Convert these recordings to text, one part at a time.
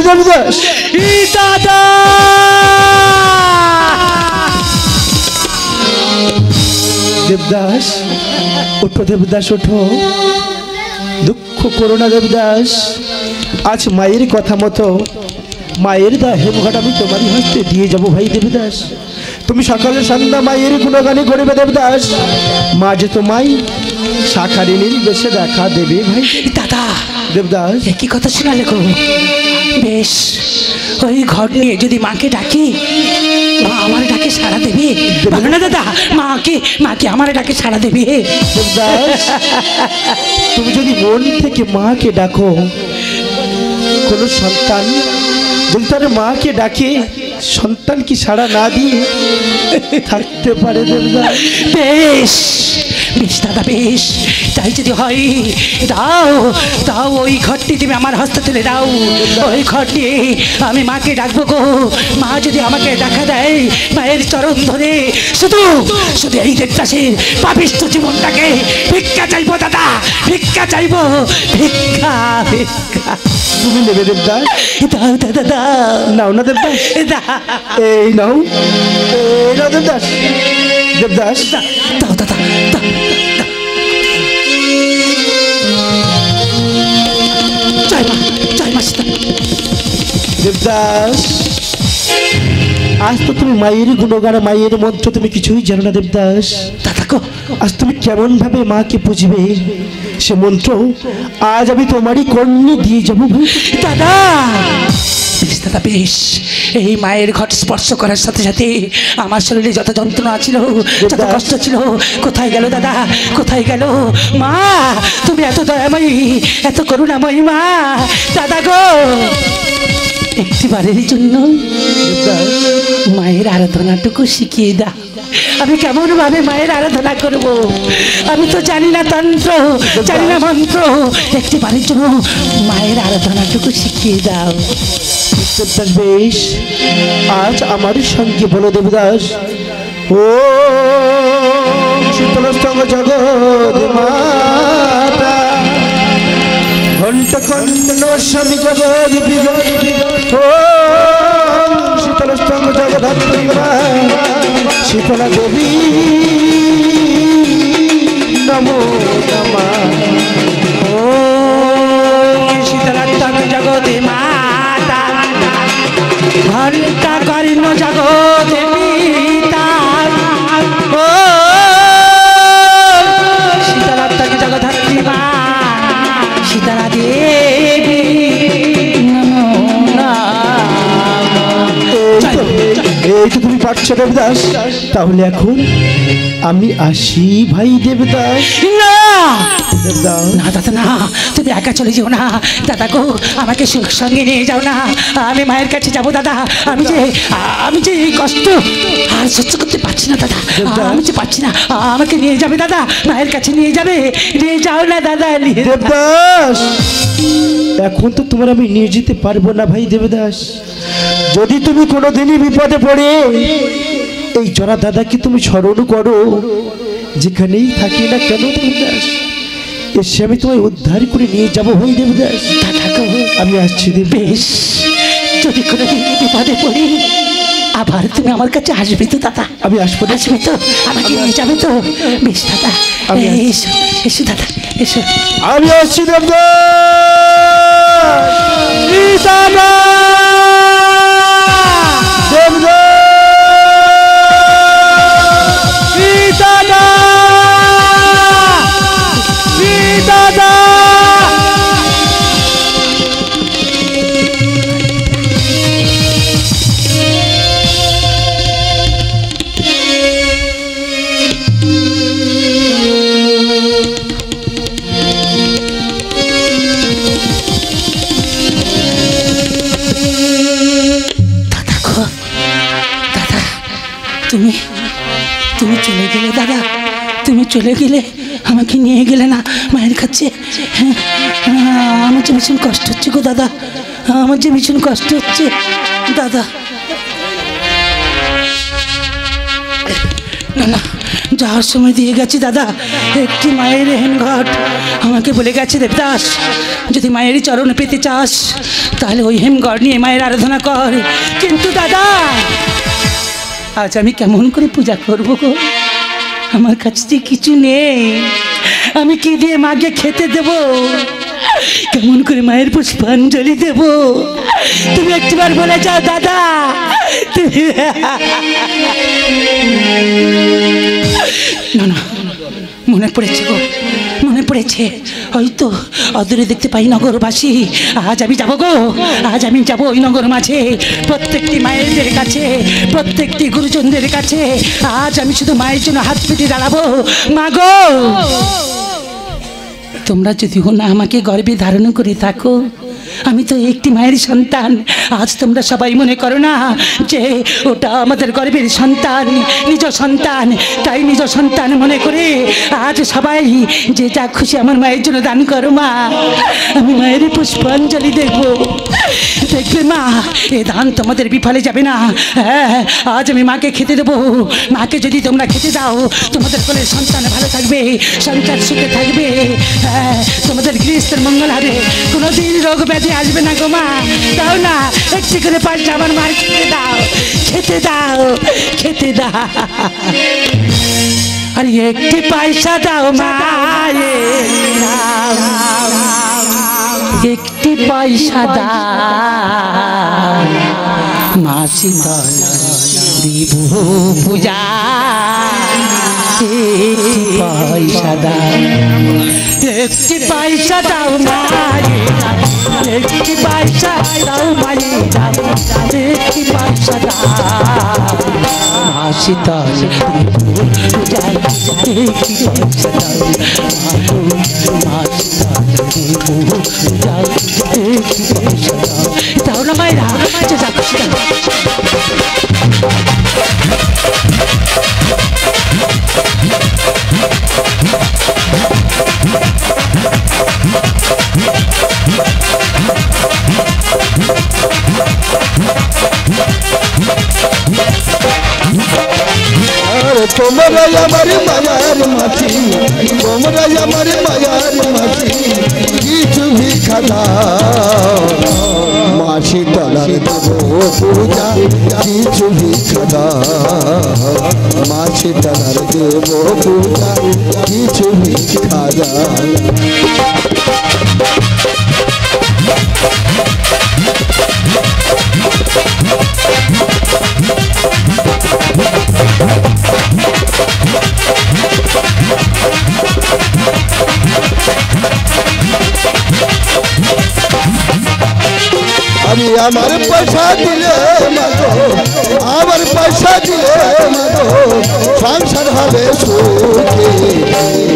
দেবদাস দাদা দেবদাস ওঠো দেবদাস ওঠো দুঃখ করো না দেবদাস আজ মায়ের কথা মতো মায়ের দা হেমঘাট আমি তোমারই হস্তে দিয়ে যাবো ভাই দেবদাস তুমি সকালে সন্ধ্যা মায়ের গুণগানে করবে দেবদাস মা যে তোমায় শাখারিনীর বেশে দেখা দেবে ভাই দাদা দেবদাস কি কথা শোনালে গো বেশ ওই ঘর নিয়ে যদি মাকে ডাকি মা আমার ডাকে সাড়া দেবে বলো না দাদা মাকে আমার ডাকে সাড়া দেবে দেবদাস তুমি যদি মন থেকে মাকে ডাকো কোনো সন্তান যদি তার মাকে ডাকে সন্তান কি সাড়া না দিয়ে থাকতে পারে দেবদাস বেশ বেশ দাদা বেশ তাই যদি হয় দাও দাও ওই ঘরটি তুমি আমার হস্তে তুলে দাও ওই ঘর নিয়ে আমি মাকে ডাকবো গো মা যদি আমাকে দেখা দেয় মায়ের চরণ ধরে শুধু শুধু এই দেবদাসের পাপিষ্ঠ জীবনটাকে ভিক্ষা চাইবো দাদা ভিক্ষা চাইবো ভিক্ষা ভিক্ষা তুমি নেবে দেবদাস দাও দাদা দাও নাও না দেবদাস এই নাও দেবদাস দেবদাস দাও দাদা দাও দেবদাস আজ তো তুমি মায়ের গুণগান মায়ের মন্ত্র তুমি কিছুই জানো না দেবদাস দাদা গো আজ তুমি কেমন ভাবে মাকে বুঝবে সে মন্ত্র আজ আমি তোমারই কর্ণে দিয়ে যাবো দাদা বেশ দাদা বেশ এই মায়ের ঘট স্পর্শ করার সাথে সাথে আমার শরীরে যত যন্ত্রণা ছিল যত কষ্ট ছিল কোথায় গেল দাদা কোথায় গেল মা তুমি এত দয়াময়ী এত করুণাময়ী মা দাদা গো একটিবারের জন্য মায়ের আরাধনাটুকু শিখিয়ে দাও আমি কেমন ভাবে মায়ের আরাধনা করব আমি তো জানি না তন্ত্র জানি না মন্ত্র একটিবারের জন্য মায়ের আরাধনাটুকু শিখিয়ে দাও দেবদাস বেশ আজ আমার সঙ্গে বলো দেবদাস ও শীতলস্তঙ্গ জগৎ মাতা ঘণ্ট কণ্ড স্বামী জগৎ ও শীতলস্তঙ্গ জগৎ শীতলা দেবী নমো নমঃ ও শীতলাস্তঙ্গ জগৎ মাতা ঘণ্টা কর্ণ জগৎ পিতা ও শীতলাস্তঙ্গ জগদ্ধাত্রী মা শীতলা দেবী নমো নমঃ এই তো তুমি পারছো দেবদাস তাহলে এখন আমি আসি ভাই দেবদাস না দেবদাস না দাদা না তুমি একা চলে যেও না দাদা গো আমাকে সঙ্গে নিয়ে যাও না আমি মায়ের কাছে যাবো দাদা আমি যে এই কষ্ট আর সহ্য করতে পারছি না দাদা আমি যে পারছি না আমাকে নিয়ে যাবে দাদা মায়ের কাছে নিয়ে যাবে নিয়ে যাও না দাদা দেবদাস এখন তো তোমার আমি নিয়ে যেতে পারবো না ভাই দেবদাস যদি তুমি কোনোদিনই বিপদে পড়ে এই জরা দাদাকে তুমি স্মরণ করো যেখানেই থাকি না কেন দেবদাস এসে আমি তোমায় উদ্ধার করে নিয়ে যাবো ভাই দেবদাস আমি আসছি বেশ যদি কোনোদিন বিপদে পড়ি আবার তুমি আমার কাছে আসবে তো দাদা আমি আসবো আসবে তো আমাকে নিয়ে যাবে তো বেশ দাদা এসো এসো দাদা এসো আমি আসছি দেবদাস তুমি চলে গেলে দাদা তুমি চলে গেলে আমাকে নিয়ে গেলে না মায়ের কাছে আমার যে ভীষণ কষ্ট হচ্ছে গো দাদা আমার যে ভীষণ কষ্ট হচ্ছে দাদা না না যাওয়ার সময় দিয়ে গেছি দাদা একটি মায়ের হেমঘট। আমাকে বলে গেছে দেবদাস, যদি মায়ের চরণ পেতে চাস তাহলে ওই হেমঘট নিয়ে মায়ের আরাধনা কর। কিন্তু দাদা আজ আমি কেমন করে পূজা করব গো? আমার কাছে যে কিছু নেই, আমি কি দিয়ে মাকে খেতে দেব? কেমন করে মায়ের পুষ্পাঞ্জলি দেব? তুমি একটিবার বলে যাও দাদা। না না, মনে পড়েছে গো, মনে পড়েছে। হয়তো অদূরে দেখতে পাই নগরবাসী। আজ আমি যাবো গো, আজ আমি যাবো ওই নগর মাঝে, প্রত্যেকটি মায়েদের কাছে, প্রত্যেকটি গুরুজনদের কাছে। আজ আমি শুধু মায়ের জন্য হাত পেতে দাঁড়াবো। মা গো, তোমরা যদিও না আমাকে গর্ভে ধারণ করে থাকো, আমি তো একটি মায়ের সন্তান। আজ তোমরা সবাই মনে করো না যে ওটা আমাদের গর্ভের সন্তান, নিজ সন্তান। তাই নিজ সন্তান মনে করে আজ সবাই যে যা খুশি আমার মায়ের জন্য দান করো। মা, আমি মায়ের পুষ্পাঞ্জলি দেখবো। দেখবে মা, এ দান তোমাদের বিফলে যাবে না। হ্যাঁ, আজ আমি মাকে খেতে দেবো। মাকে যদি তোমরা খেতে দাও, তোমাদের কোলের সন্তান ভালো থাকবে, সংসার সুখে থাকবে। হ্যাঁ, তোমাদের গৃহস্থের মঙ্গল হবে, কোনোদিন রোগ ব্যাধি আসবে না গো। মা, দাও না একটি করে পয়সা আমার মার খেতে দাও, খেতে দাও, খেতে দাও। আর একটি পয়সা দাও মা, একটি পয়সা দাও। মা শীতলা দিব পূজা, একটি পয়সা দাও, একটি পয়সা দাও মায়ে, একটি পয়সা দাও মায়ে, একটি পয়সা দাও। মা শীতল পূজা, একটি পয়সা দাও। মা শীতল পূজা, একটি পয়সা দাও। দাও না মায়েরা, তোমরা আমার মায়ার মাটি, তোমরা আমার মায়ার মাটি, কিছু ভিক্ষা দাও। মা শীতলার দেব পূজা, কিছু ভিক্ষা দাও। মা শীতলার দেব পূজা, কিছু ভিক্ষা দাও। আমি আমার পয়সা দিলে মাগো, আমার পয়সা দিলে মাগো, সংসার হবে সুখে।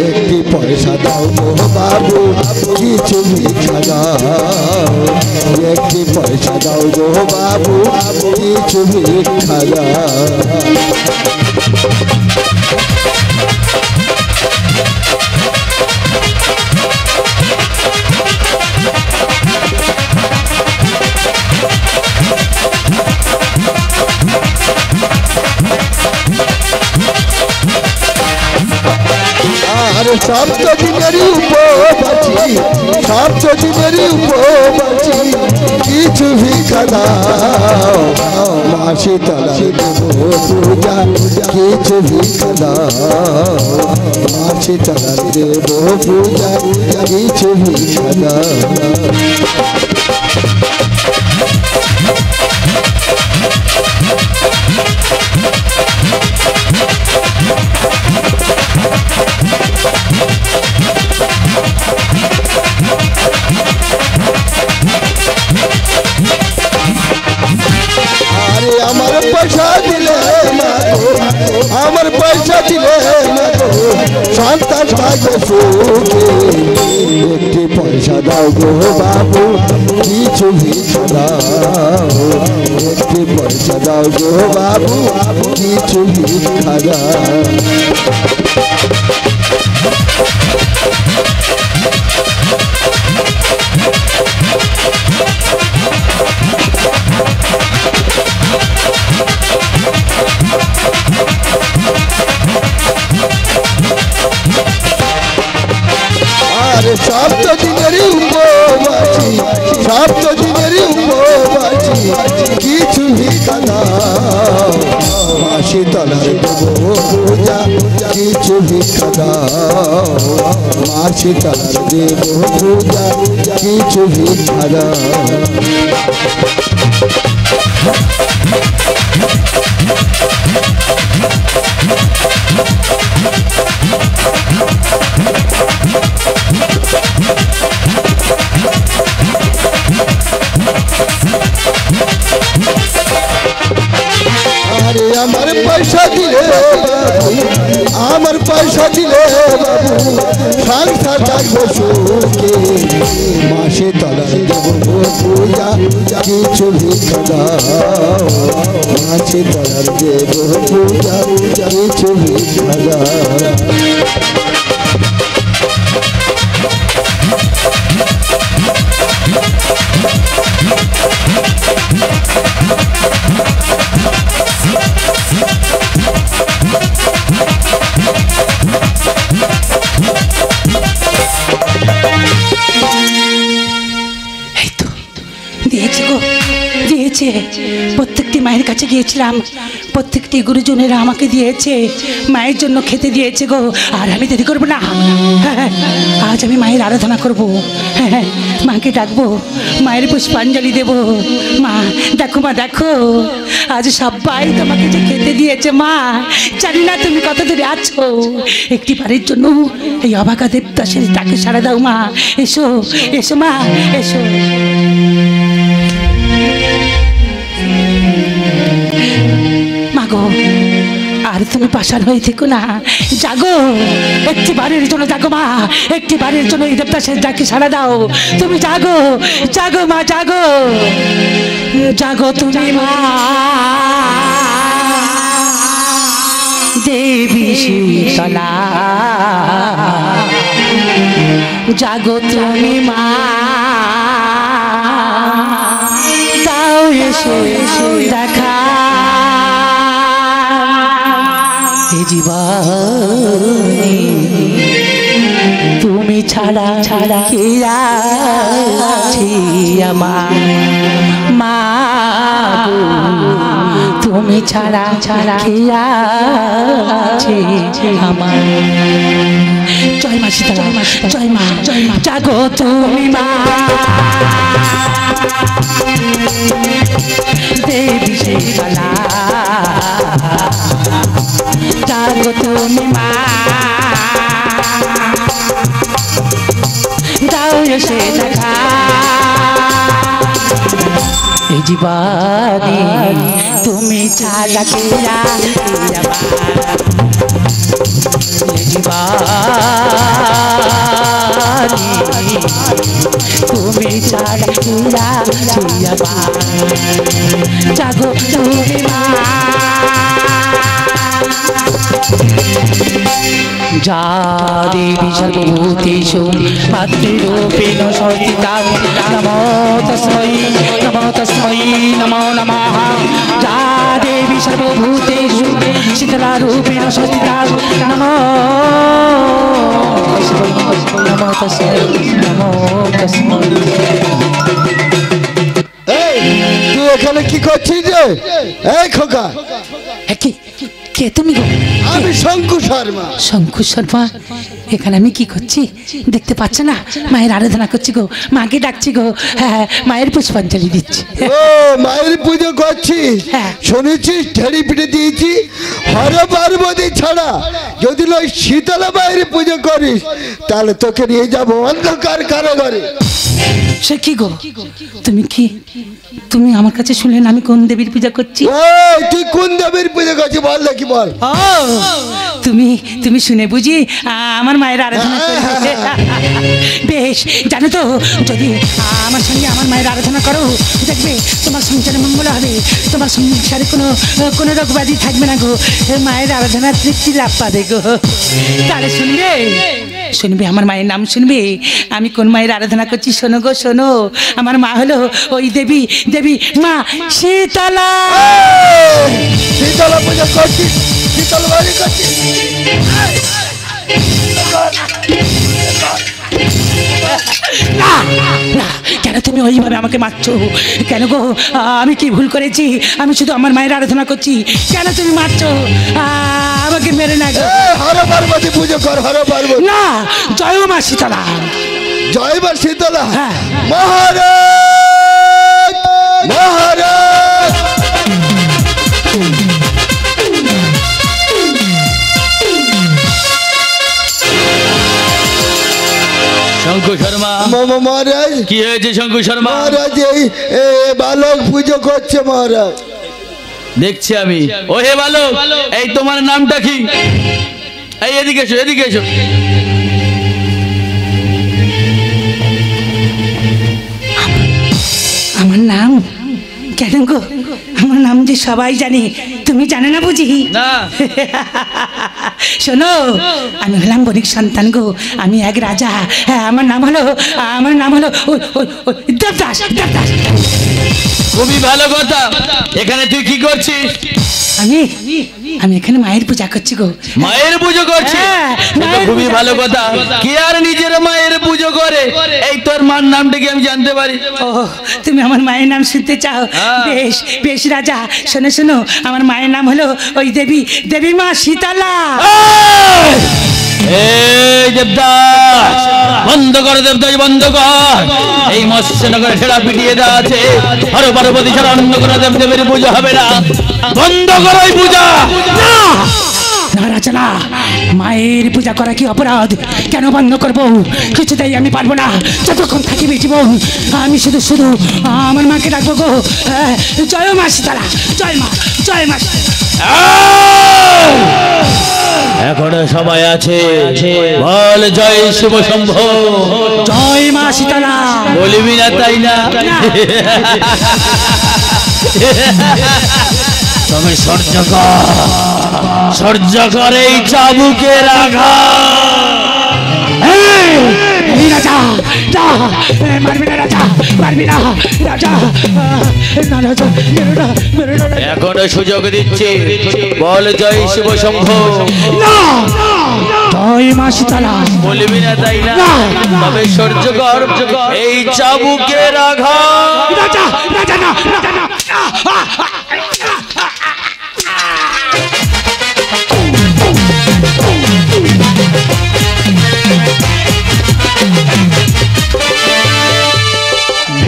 একটি পয়সা দাও গো বাবু, কিছু ভিক্ষা দাও। একটি পয়সা দাও গো বাবু, কিছু ভিক্ষা দাও। আর সপ্তদিনেরই উপবাসী, সপ্তদিনেরই উপবাসী, কিছু ভিক্ষা দাও। মা শীতলার দেব পূজা, কিছু ভিক্ষা দাও। মা শীতলার দেব পূজা, কিছু ভিক্ষা দাও। আরে আমার পয়সা দিলে মাগো, আমার পয়সা দিলে মাগো, সন্তান ভাগ্য সুখে। একটি পয়সা দাও গো বাবু, কিছু ভিক্ষা দাও। একটি পয়সা দাও গো বাবু, কিছু ভিক্ষা দাও। দাও মা শীতলার দেব পূজা কিছু ভিক্ষা দাও আরে আমার পয়সা দিলে আমার পয়সা দিলে বাবু সংসার থাকবো সুখে মাসে তলার দেব পূজা কিছু ভিক্ষা দাও মাসে তলার দেব পূজা কিছু ভিক্ষা দাও এই তো দিয়েছে গো, দিয়েছে। প্রত্যেকটি মায়ের কাছে গিয়েছিলাম, প্রত্যেকটি গুরুজনেরা আমাকে দিয়েছে, মায়ের জন্য খেতে দিয়েছে গো। আর আমি দেরি করবো না, হ্যাঁ আজ আমি মায়ের আরাধনা করবো, হ্যাঁ মাকে ডাকবো, মায়ের পুষ্পাঞ্জলি দেবো। মা দেখো, মা দেখো, আজ সবাই তোমাকে যে খেতে দিয়েছে মা, জানি না তুমি কত দূরে আছো। একটি বাড়ির জন্য এই অবাকা দেবদাসের ডাকে সাড়া দাও মা। এসো এসো মা, এসো। মাগো আর তুমি পাশার হয়ে থেকো না, জাগো, একটি বাড়ির জন্য জাগো মা, একটি বাড়ির জন্য এই দেবদাসের ডাকে সাড়া দাও। তুমি জাগো, জাগো মা, জাগো, জাগো তুমি মা দেবী শীতলা, জাগো তুমি মা, দাও এসে এসে দেখা। এ জীবনে তুমি ছাড়া ছাড়া কে আছে আমার মা গো, তুমি ছাড়া ছাড়া কে আছে আমার। জয় মা সীতারা, জয় মা, জয় মা, জাগো তুমি মা দেবী শীতলা, জাগো তুমি মা, দাও এসে দেখা। এই জীবনে তুমি ছাড়া কে আছে আমার, এই জীবনে তুমি ছাড়া কে আছে আমার, জাগো তুমি মা। যা দেবী সর্বভূতেষু মাতৃরূপেণ সংস্থিতা, নমো তস্मै, নমো তস্मै, নমো নমঃ। যা দেবী সর্বভূতেষু শীতলারূপেণ সংস্থিতা, নমো তস্मै, নমো তস্मै, নমো তস্मै। এই তুই এখানে কি করছিস রে? এই খোকা, কে তুমি গো? আমি শঙ্কু শর্মা। শঙ্কু শর্মা, এখানে আমি কি করছি দেখতে পাচ্ছ না? মায়ের আরাধনা করছি গো, মাকে ডাকছি গো, হ্যাঁ মায়ের পুষ্পাঞ্জলি দিচ্ছি। ও মায়ের পুজো করছিস? হ্যাঁ। শুনেছিস ঢেড়ি পিঠে দিয়েছি। হর পার্বতী ছাড়া যদি নয় শীতলা মায়ের পুজো করিস তাহলে তোকে নিয়ে যাবো অন্ধকার কারাগারে। সে কি গো, তুমি আমার কাছে শুনলেন আমি কোন দেবীর পূজা করছি? ওই তুই কোন দেবীর পুজো করছিস বল দেখি বল। ও তুমি শুনে বুঝি আমার মায়ের আরাধনা করবে? বেশ, জানো তো যদি আমার সঙ্গে আমার মায়ের আরাধনা করো দেখবে তোমার সংসারে মঙ্গল হবে, তোমার সংসারে কোনো রোগ ব্যাধি থাকবে না গো, মায়ের আরাধনার তৃপ্তি লাভ পাবে গো। তাহলে শুনবে আমার মায়ের নাম শুনবে, আমি কোন মায়ের আরাধনা করছি শোনো গো, শোনো। আমার মা হলো ওই দেবী মা শীতলা। শীতলা পুজো করছিস, শীতলা বাড়ি করছিস। না না, কেন তুমি ওইভাবে আমাকে মারছো? কেন গো, আমি কি ভুল করেছি? আমি শুধু আমার মায়ের আরাধনা করছি, কেন তুমি মারছো? আমাকে মেরে না গো। হর পার্বতী পুজো কর, হর পার্বতী। না, জয় মা শীতলা। জয় মা শীতলা। হ্যাঁ। মহারাজ মহারাজ, শঙ্কু শর্মা, মহারাজ কি হয়েছে শঙ্কু শর্মা? মহারাজ এই বালক পুজো করছে মহারাজ। দেখছি আমি। ও হে বালক, এই তোমার নামটা কি? এই এদিকে এসো, এদিকে এসো। আমার নাম? কেন গো, আমার নাম যে সবাই জানে, তুমি জানে না বুঝি? না। শোনো, আমি হলাম বণিক সন্তান গো, আমি এক রাজা। হ্যাঁ, আমার নাম হলো দেবদাস। দেবদাস। খুবই ভালো কথা। এখানে তুই কি করছিস? আমি আমি এখানে মায়ের পূজা করছি গো। মায়ের পুজো করছিস? হ্যাঁ, এ তো খুবই ভালো কথা। কে আর নিজের মায়ের পুজো করে? এই তোর মার নামটা কি আমি জানতে পারি? ও, তুমি আমার মায়ের নাম শুনতে চাও? হ্যাঁ। বেশ বেশ রাজা, শোনো শোনো, আমার মায়ের নাম হলো ওই দেবী মা শীতলা। এই দেবদাস, বন্ধ কর দেবদাস, বন্ধ কর। এই মৎস্যনগরে ছেড়া পিটিয়ে দেওয়া আছে। হর পার্বতী ছাড়া অন্য কোনো দেবদেবীর পুজো হবে না। বন্ধ করো এই পূজা। না রাজা না, মায়ের পূজা করা কি অপরাধ? কেন বন্ধ করবো? কিছুতেই আমি পারবো না। যতক্ষণ থাকিবে জীবন, আমি শুধু শুধু আমার মাকে ডাকবো গো। জয় মা শীতলা, জয় মা, জয় মা। এখনো সময় আছে, বল জয় শিব শম্ভু। জয় মা শীতলা। বলিবি না তাই না? তবে সহ্য কর এই চাবুকের আঘাত। এই রাজা, মারবি না রাজা, মারবি না রাজা। না রাজা, মেরো না রাজা। এখনো সুযোগ দিচ্ছি, বল জয় শিব শম্ভু। না, জয় মা শীতলা। বলবি না তাই না? তবে সহ্য কর এই চাবুকের আঘাত। রাজা, রাজা না, রাজা না।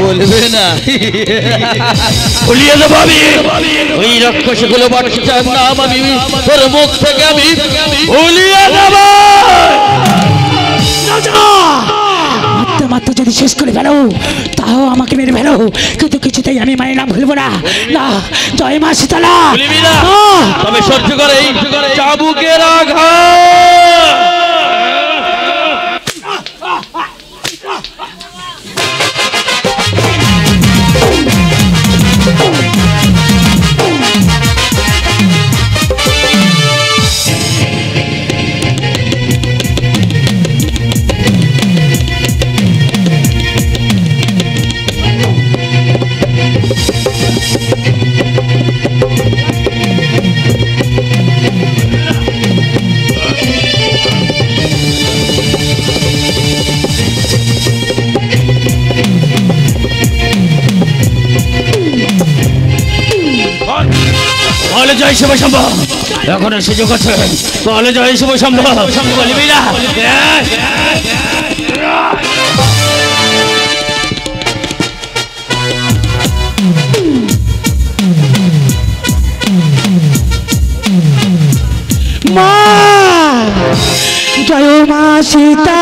বলবে না? বলিয়ে দেবো আমি। ওই রাক্ষসগুলো বাচ্চার নাম আমি তোর মুখ থেকে আমি বলিয়ে দেব। মাত্র যদি শেষ করে ফেলো, তাও আমাকে মেরে ফেলো, কিন্তু কিছুতেই আমি মায়ের নাম ভুলবো না। না, জয় মা শীতলা। বলিবি না? তবে সহ্য করে এই চাবুকের আঘাত। বলে জয় শিব শম্ভু। এখনো সুযোগ আছে, বলে জয় শিব শম্ভু। বলবি না? মা, জয় মা সীতা।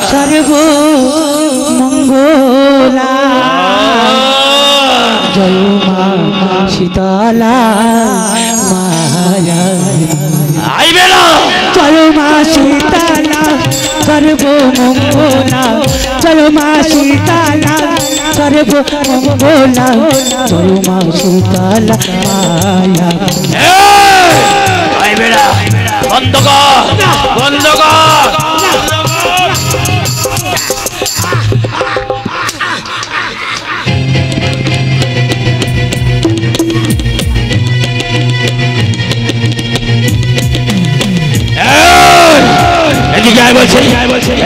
সর্ব মঙ্গলা, জয় মা শীতলা মায়া। আইবে না? জয় মা শীতলা সর্ব মঙ্গলা, জয় মা শীতলা সর্ব মঙ্গলা, জয় মা শীতলা মায়া। আইবে না? বন্ধ কর, বন্ধ কর।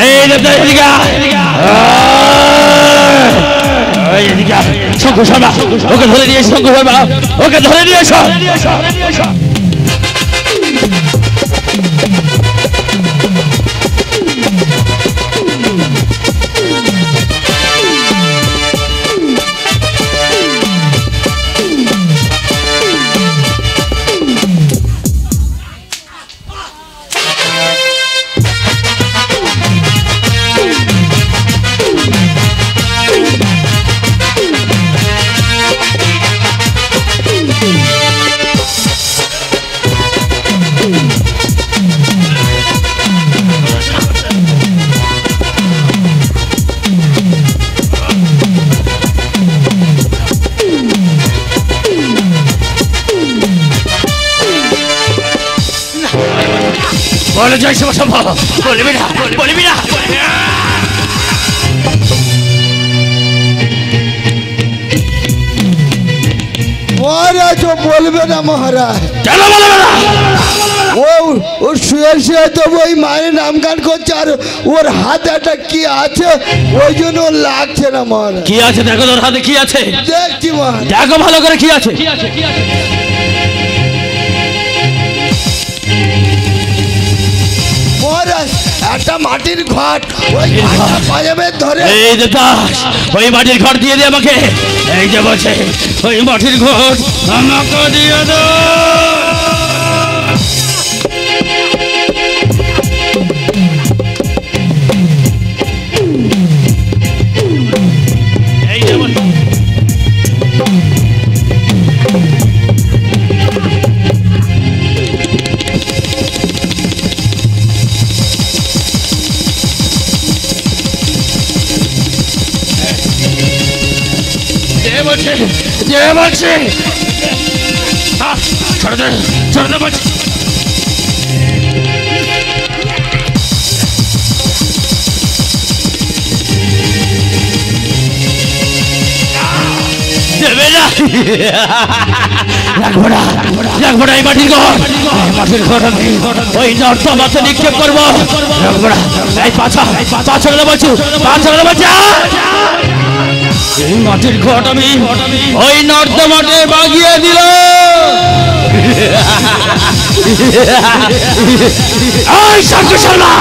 এই দেবতা এদিকে শঙ্কর শর্মা, ওকে ধরে নিয়ে এসো, শঙ্কর শর্মা, ওকে ধরে নিয়ে এসো। বলে জয় শিব শম্ভ, বলবি না, বলবি না। মহারাজ ও বলবে না মহারাজ, কেন বলবে না? ও শুয়ে শুয়ে তো ওই মায়ের নাম গান করছে, আর ওর হাতে একটা কি আছে ওই জন্য ওর লাগছে না মহারাজ। কি আছে দেখো, তোর হাতে কি আছে দেখছি মহারাজ, দেখো ভালো করে কি আছে। মহারাজ একটা মাটির ঘট, ওই ঘাটটা পাজাবে ধরে। এই যে দাস, ওই মাটির ঘর দিয়ে দে আমাকে। এই যে বসে ওই মাটির ঘর আমাকে দিয়ে দে। এই যে বসে। বলছে ছেড়ে দে, ছেড়ে দে বলছি। দেবে না, রাখবো না, রাখবো না। এই মাটির ঘর, মাটির ঘর আমি ওই নর্দমাতে নিক্ষেপ করবো। রাখবো না। এই পাছা, পাছা বলছি, পাছা বলছি। এই মাটির ঘট আমি ওই নর্দমাতে বাগিয়ে দিল। শঙ্কর শর্মা,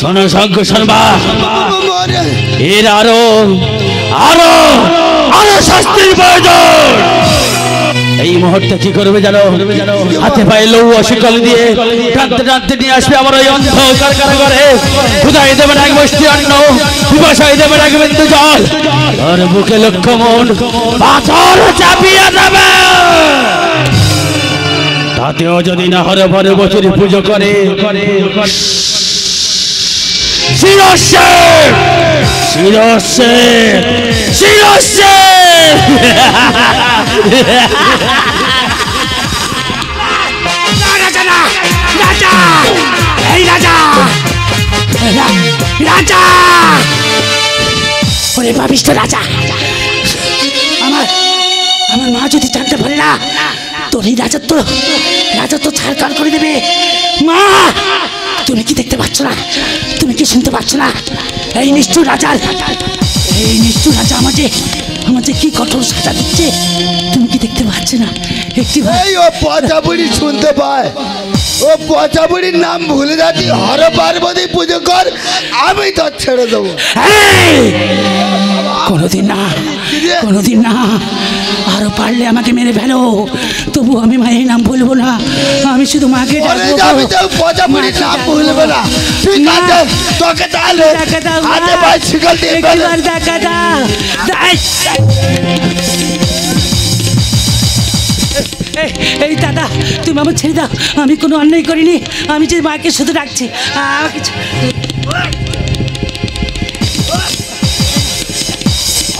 শোনো শঙ্কর শর্মা, এর আরো আরো আরো শাস্তির প্রয়োজন। এই মুহূর্তে কি করবে জানো? হাতে পায়ে লৌহ শিকল দিয়ে টানতে টানতে নিয়ে আসবে আমার ওই অন্ধকার কারাগারে। ক্ষুধায় দেবে না এক বস্তি অন্ন, পিপাসায় দেবে না এক বিন্দু জল, আর বুকে লক্ষ্য মন পাথর চাপিয়ে দেবে। তাতেও যদি না হরে ভরে বছর পুজো করে শিরস্যে শিরস্যে শিরস্যে। রাজা না, রাজা, এই রাজা, রাজা, ওরে পাপিষ্ঠ রাজা। আমার আমার মা যদি জানতে পারে না, তোর এই রাজত্ব ছাড়কার করে দেবে। মা, তুমি কি দেখতে পাচ্ছ না? তুমি কি শুনতে পাচ্ছ না? এই নিষ্ঠুর রাজা, এই নিষ্ঠুর রাজা আমাকে কি কঠোর সাজা দিচ্ছে, তুমি কি দেখতে পাচ্ছ না? একটি এই ও পচা বুড়ি শুনতে পায়, ও পচা বুড়ির নাম ভুলে যাচ্ছি। হর পার্বতী পুজো কর, আমি তোর ছেড়ে দেবো। কোনোদিন না, কোনোদিন না। আরো পারলে আমাকে মেরে ফেলো, তবু আমি মায়ের নাম বলবো না। আমি শুধু মাকে পচা বুড়ির নাম ভুলবে না। ঠিক আছে, তোকে তাহলে হাতে পায়ে শিকল দিয়ে দেখা দাও। এই দাদা, তুমি আমার ছেড়ে দাও। আমি কোনো অন্যায় করিনি। আমি যে মাকে শুধু ডাকছি।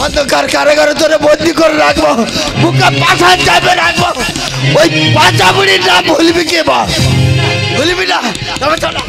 অন্ধকার কারাগারে তোরে বন্দি করে রাখবো, বুকে পাশা চাপে রাখবো। ওই পাঁচা বুড়ির নাম ভুলবি কে বা? ভুলবি না, তবে চলো।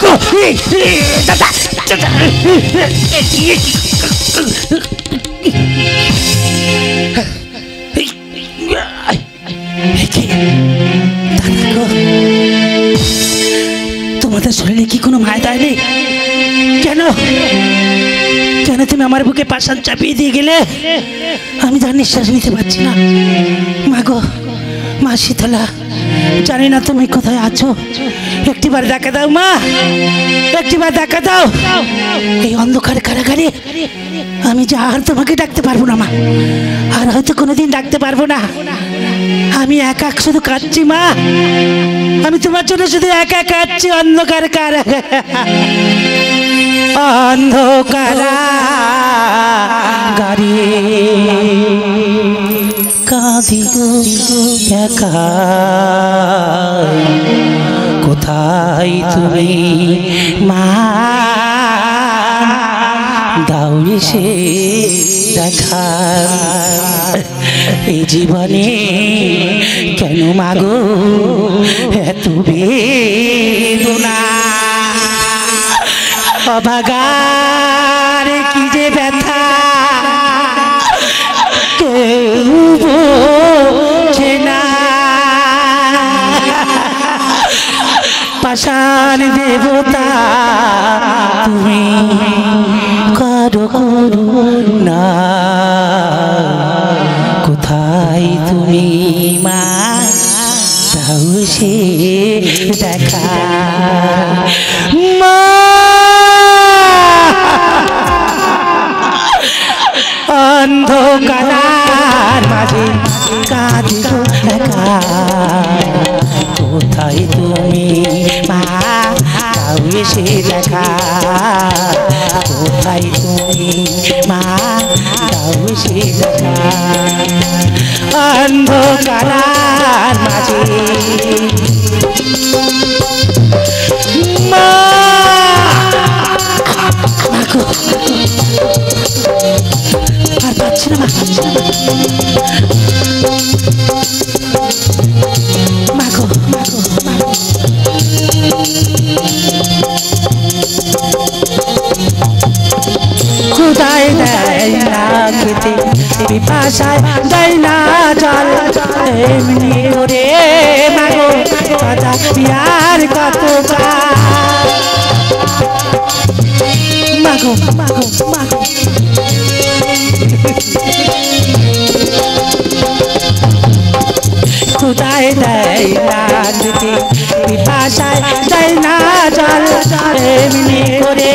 মাগো দাদা দাদা তোমাদের শরীরে কি কোনো মায়া দায় নেই? কেন কেন তুমি আমার বুকে পাশান চাপিয়ে দিয়ে গেলে? আমি তার নিঃশ্বাস নিতে পারছি না। মাগো মা শীতলা, জানি না তুমি কোথায় আছো, একটিবার দেখা দাও মা, একটিবার দেখা দাও। এই অন্ধকার কারাগারে আমি যে আর তোমাকে ডাকতে পারবো না মা, আর হয়তো কোনোদিন ডাকতে পারবো না। আমি একা শুধু কাঁদছি মা, আমি তোমার জন্য শুধু একা কাঁদছি। অন্ধকার কারাগারে, অন্ধকারাগারে কাঁদি গো একা। কোথায় তুমি মা, দাও এসে দেখা। এই জীবনে কেন মাগো এত বেদনা? অভাগার কি যে ব্যথা কেউ বোঝে না। পাষাণ দেবতা তুমি করো করুণা। কোথায় তুমি মা, দাও সে দেখা। মা অন্ধকার মাঝে কাঁদি গো একা। কোথায় তুমি মা, দাও এসে দেখা। কোথায় তুমি মা, দাও এসে দেখা। অন্ধকার মাঝে মা, মাগো আর পাচ্ছি না মা, পাচ্ছি না মাগো মাগো মাগো। খুদায় দেয় না খেতে, পিপাসায় দেয় না জল, এমনি করে মাগো কথা আর কত মাগো মাগো মাগো। খুদায় দেয় না খেতে, পিপাসায় দেয় না জল, এমনি করে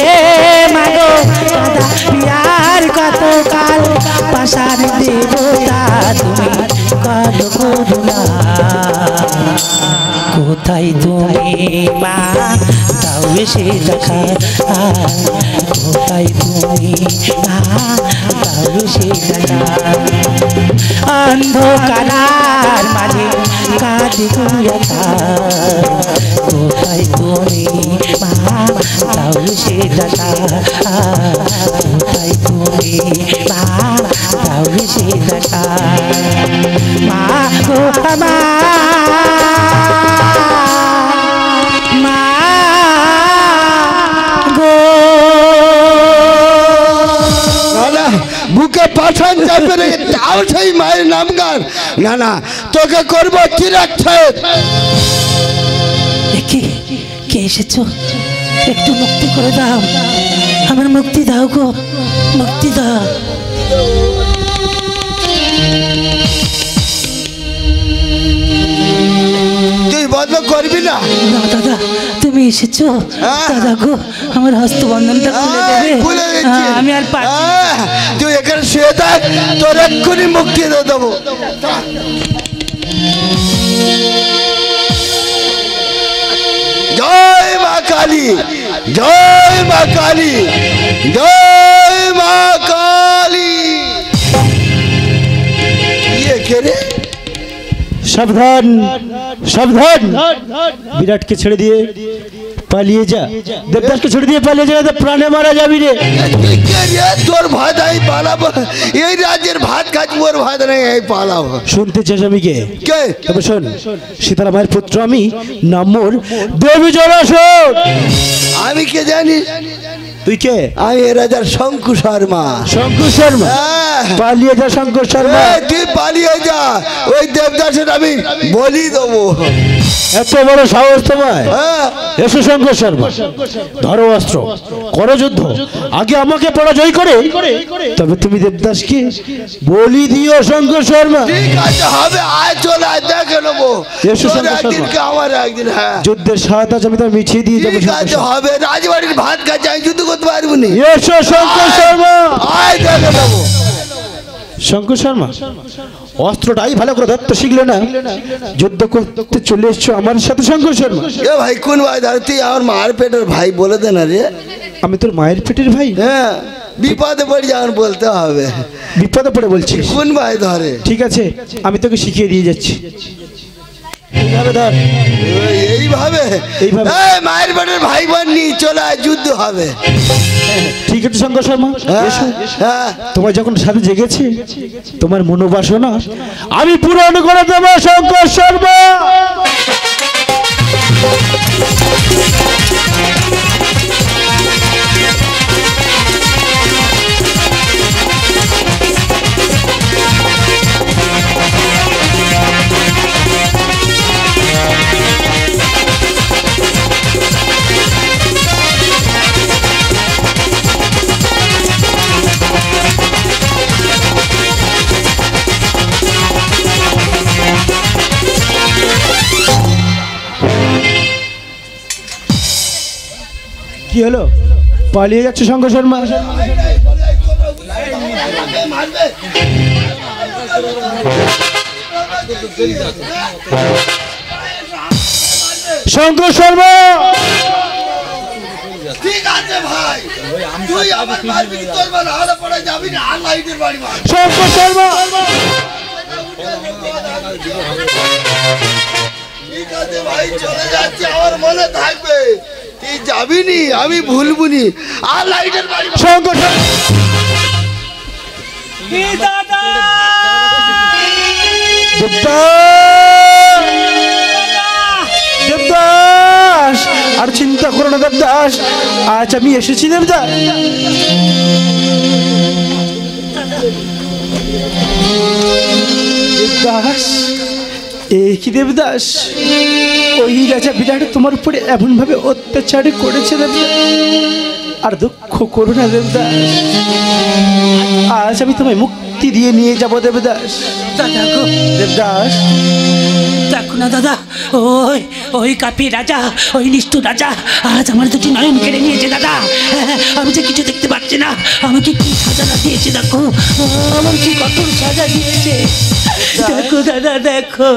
মাগো কথা আর কত কাল। পাষাণ দেবতা তুমি করো করুণা। কোথায় তুমি মা, দাও এসে দেখা। কোথায় তুমি মা, দাও এসে দেখা। অন্ধকার মাঝে কাঁদি গো একা। কোথায় তুমি মা, দাও এসে দেখা। কোথায় তুমি মা, দাও এসে দেখা। মা গো মা গো। বুকে পাঠান চাপে রেখে তাও সেই মায়ের নাম গান। না না, তোকে করবো চিরাগ ছাদ। কে এসেছো? একটু মুক্তি করে দাও, আমার মুক্তি দাও গো, মুক্তি দাও। তুই বন্ধ করবি না? না দাদা, তুমি এসেছো দাদা গো, আমার হস্তবন্ধনটা খুলে দেবে? আমি আর তুই এখানে শুয়ে থাক, তোর এক্ষুনি মুক্তি দিয়ে দেবো। জয় মা কালী, জয় মা কালী, জয় মা কালী। কে রে? সাবধান সাবধান, বিরাটকে ছেড়ে দিয়ে পালিয়ে যা, দেবদাসকে ছেড়ে দিয়ে পালিয়ে যা, না তো প্রাণে মারা যাবি রে। তুই কে রে? তোর ভাত আমি পালাবো? এই রাজ্যের ভাত খাচ্ছি, ওর ভাত নেই, আমি পালাবো। শুনতে চাস আমি কে? কে? তবে শোন, সীতারা মায়ের পুত্র আমি, নাম মোর দেবী জরাসুর। আমি কে জানিস? তুই কে? আমি এ রাজার শঙ্কু শর্মা। শঙ্কর শর্মা? হ্যাঁ। পালিয়ে যা শঙ্কর শর্মা। এই, তুই পালিয়ে যা, ওই দেবদাসের আমি বলি দেবো। এত বড় সাহস তোমায়? হ্যাঁ। এসো শঙ্কর শর্মা, ধরো অস্ত্র, করো যুদ্ধ। আগে আমাকে পরাজয় করে তবে তুমি দেবদাসকে বলি দিও শঙ্কর শর্মা। ঠিক আছে, হবে, আয় চলে আয়, দেখে নেবো। এসো তোর শঙ্কর একদিন শর্মা। কে আমার একদিন। হ্যাঁ, যুদ্ধের সাহায্য আমি তো মিছিয়ে দিয়ে যাবো ঠিক শঙ্কর আছে, শর্মা। হবে। রাজবাড়ির ভাত খাচ্ছি, আমি যুদ্ধ করতে পারবো না। এসো শঙ্কর শর্মা। আয়, দেখে নেবো। শঙ্কর শর্মা, অস্ত্রটাই ভালো করে ধরতে শিখলে না, যুদ্ধ করতে চলে এসছো আমার সাথে শঙ্কর শর্মা। এ ভাই, কোন ভাই ধর? তুই আমার মার পেটের ভাই বলে দে না রে। আমি তোর মায়ের পেটের ভাই? হ্যাঁ, বিপদে পড়ে যাওয়ার বলতে হবে। বিপদে পড়ে বলছিস? কোন ভাই ধরে? ঠিক আছে, আমি তোকে শিখিয়ে দিয়ে যাচ্ছি। এইভাবে ধর। এইভাবে? এইভাবে। এই, মায়ের পেটের ভাই বোন নিয়ে চলে আয়, যুদ্ধ হবে। ঠিক আছে শঙ্কর শর্মা, হ্যাঁ, এসো। হ্যাঁ। তোমার যখন সাথে জেগেছে, তোমার মনোবাসনা আমি পূরণ করে দেবো শঙ্কর শর্মা। কি হলো? পালিয়ে যাচ্ছে শঙ্কর শর্মা? শঙ্কর শর্মা, ঠিক আছে ভাই, তুই আমার মারবি, তোর মা নাহলে পড়ে যাবি না, আর লাইটের বাড়ি মার। শঙ্কর শর্মা। ঠিক আছে ভাই, চলে যাচ্ছে, আমার মনে থাকবে। তুই যাবি নি, আমি ভুলবুনি, আর লাইটের বাড়ি মার। শঙ্কর শর্মা। দেবদাস, আর চিন্তা করো না দেবদাস, আজ আমি এসেছি দেবদাস। দেবদাস, এ কি দেবদাস? ওই রাজা বিরাট তোমার উপরে এমন ভাবে অত্যাচার করেছে দেবদাস, আর দুঃখ করো না দেবদাস, আজ আমি তোমায় মুক্তি দিয়ে নিয়ে যাবো দেবদাস। দাদা গো, দেবদাস, দেখো না দাদা, ওই ওই কাপি রাজা, ওই নিষ্ঠুর রাজা আজ আমার দুটি নয়ন কেড়ে নিয়েছে দাদা। আমি যে কিছু দেখতে পাচ্ছি না, আমাকে কি সাজা দিয়েছে দেখো, আমার কি কঠোর সাজা দিয়েছে দেখো দাদা, দেখো।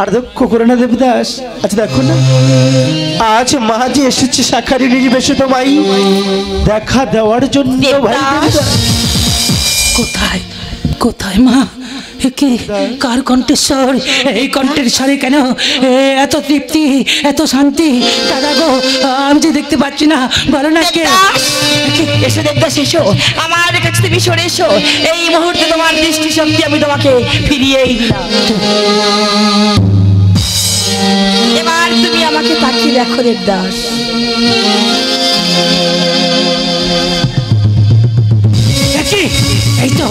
আর দুঃখ করো না দেবদাস, আচ্ছা দেখো না, আজ মা যে এসেছে শাখারি নির্বেশে তোমায় দেখা দেওয়ার জন্য। ভাই দেবদাস, কোথায় কোথায় মা? কে, কার কণ্ঠেশ্বর? এই কণ্ঠের স্বরে কেন এত তৃপ্তি, এত শান্তি? দাদা গো, আমি যে দেখতে পাচ্ছি না, বলো না কে? এসো দেবদাস, এসো আমার কাছে, তুমি সরে এসো। এই মুহূর্তে তোমার দৃষ্টি শক্তি আমি তোমাকে ফিরিয়েই দিলাম। এবার তুমি আমাকে তাকিয়ে দেখো দেবদাস। এই তো,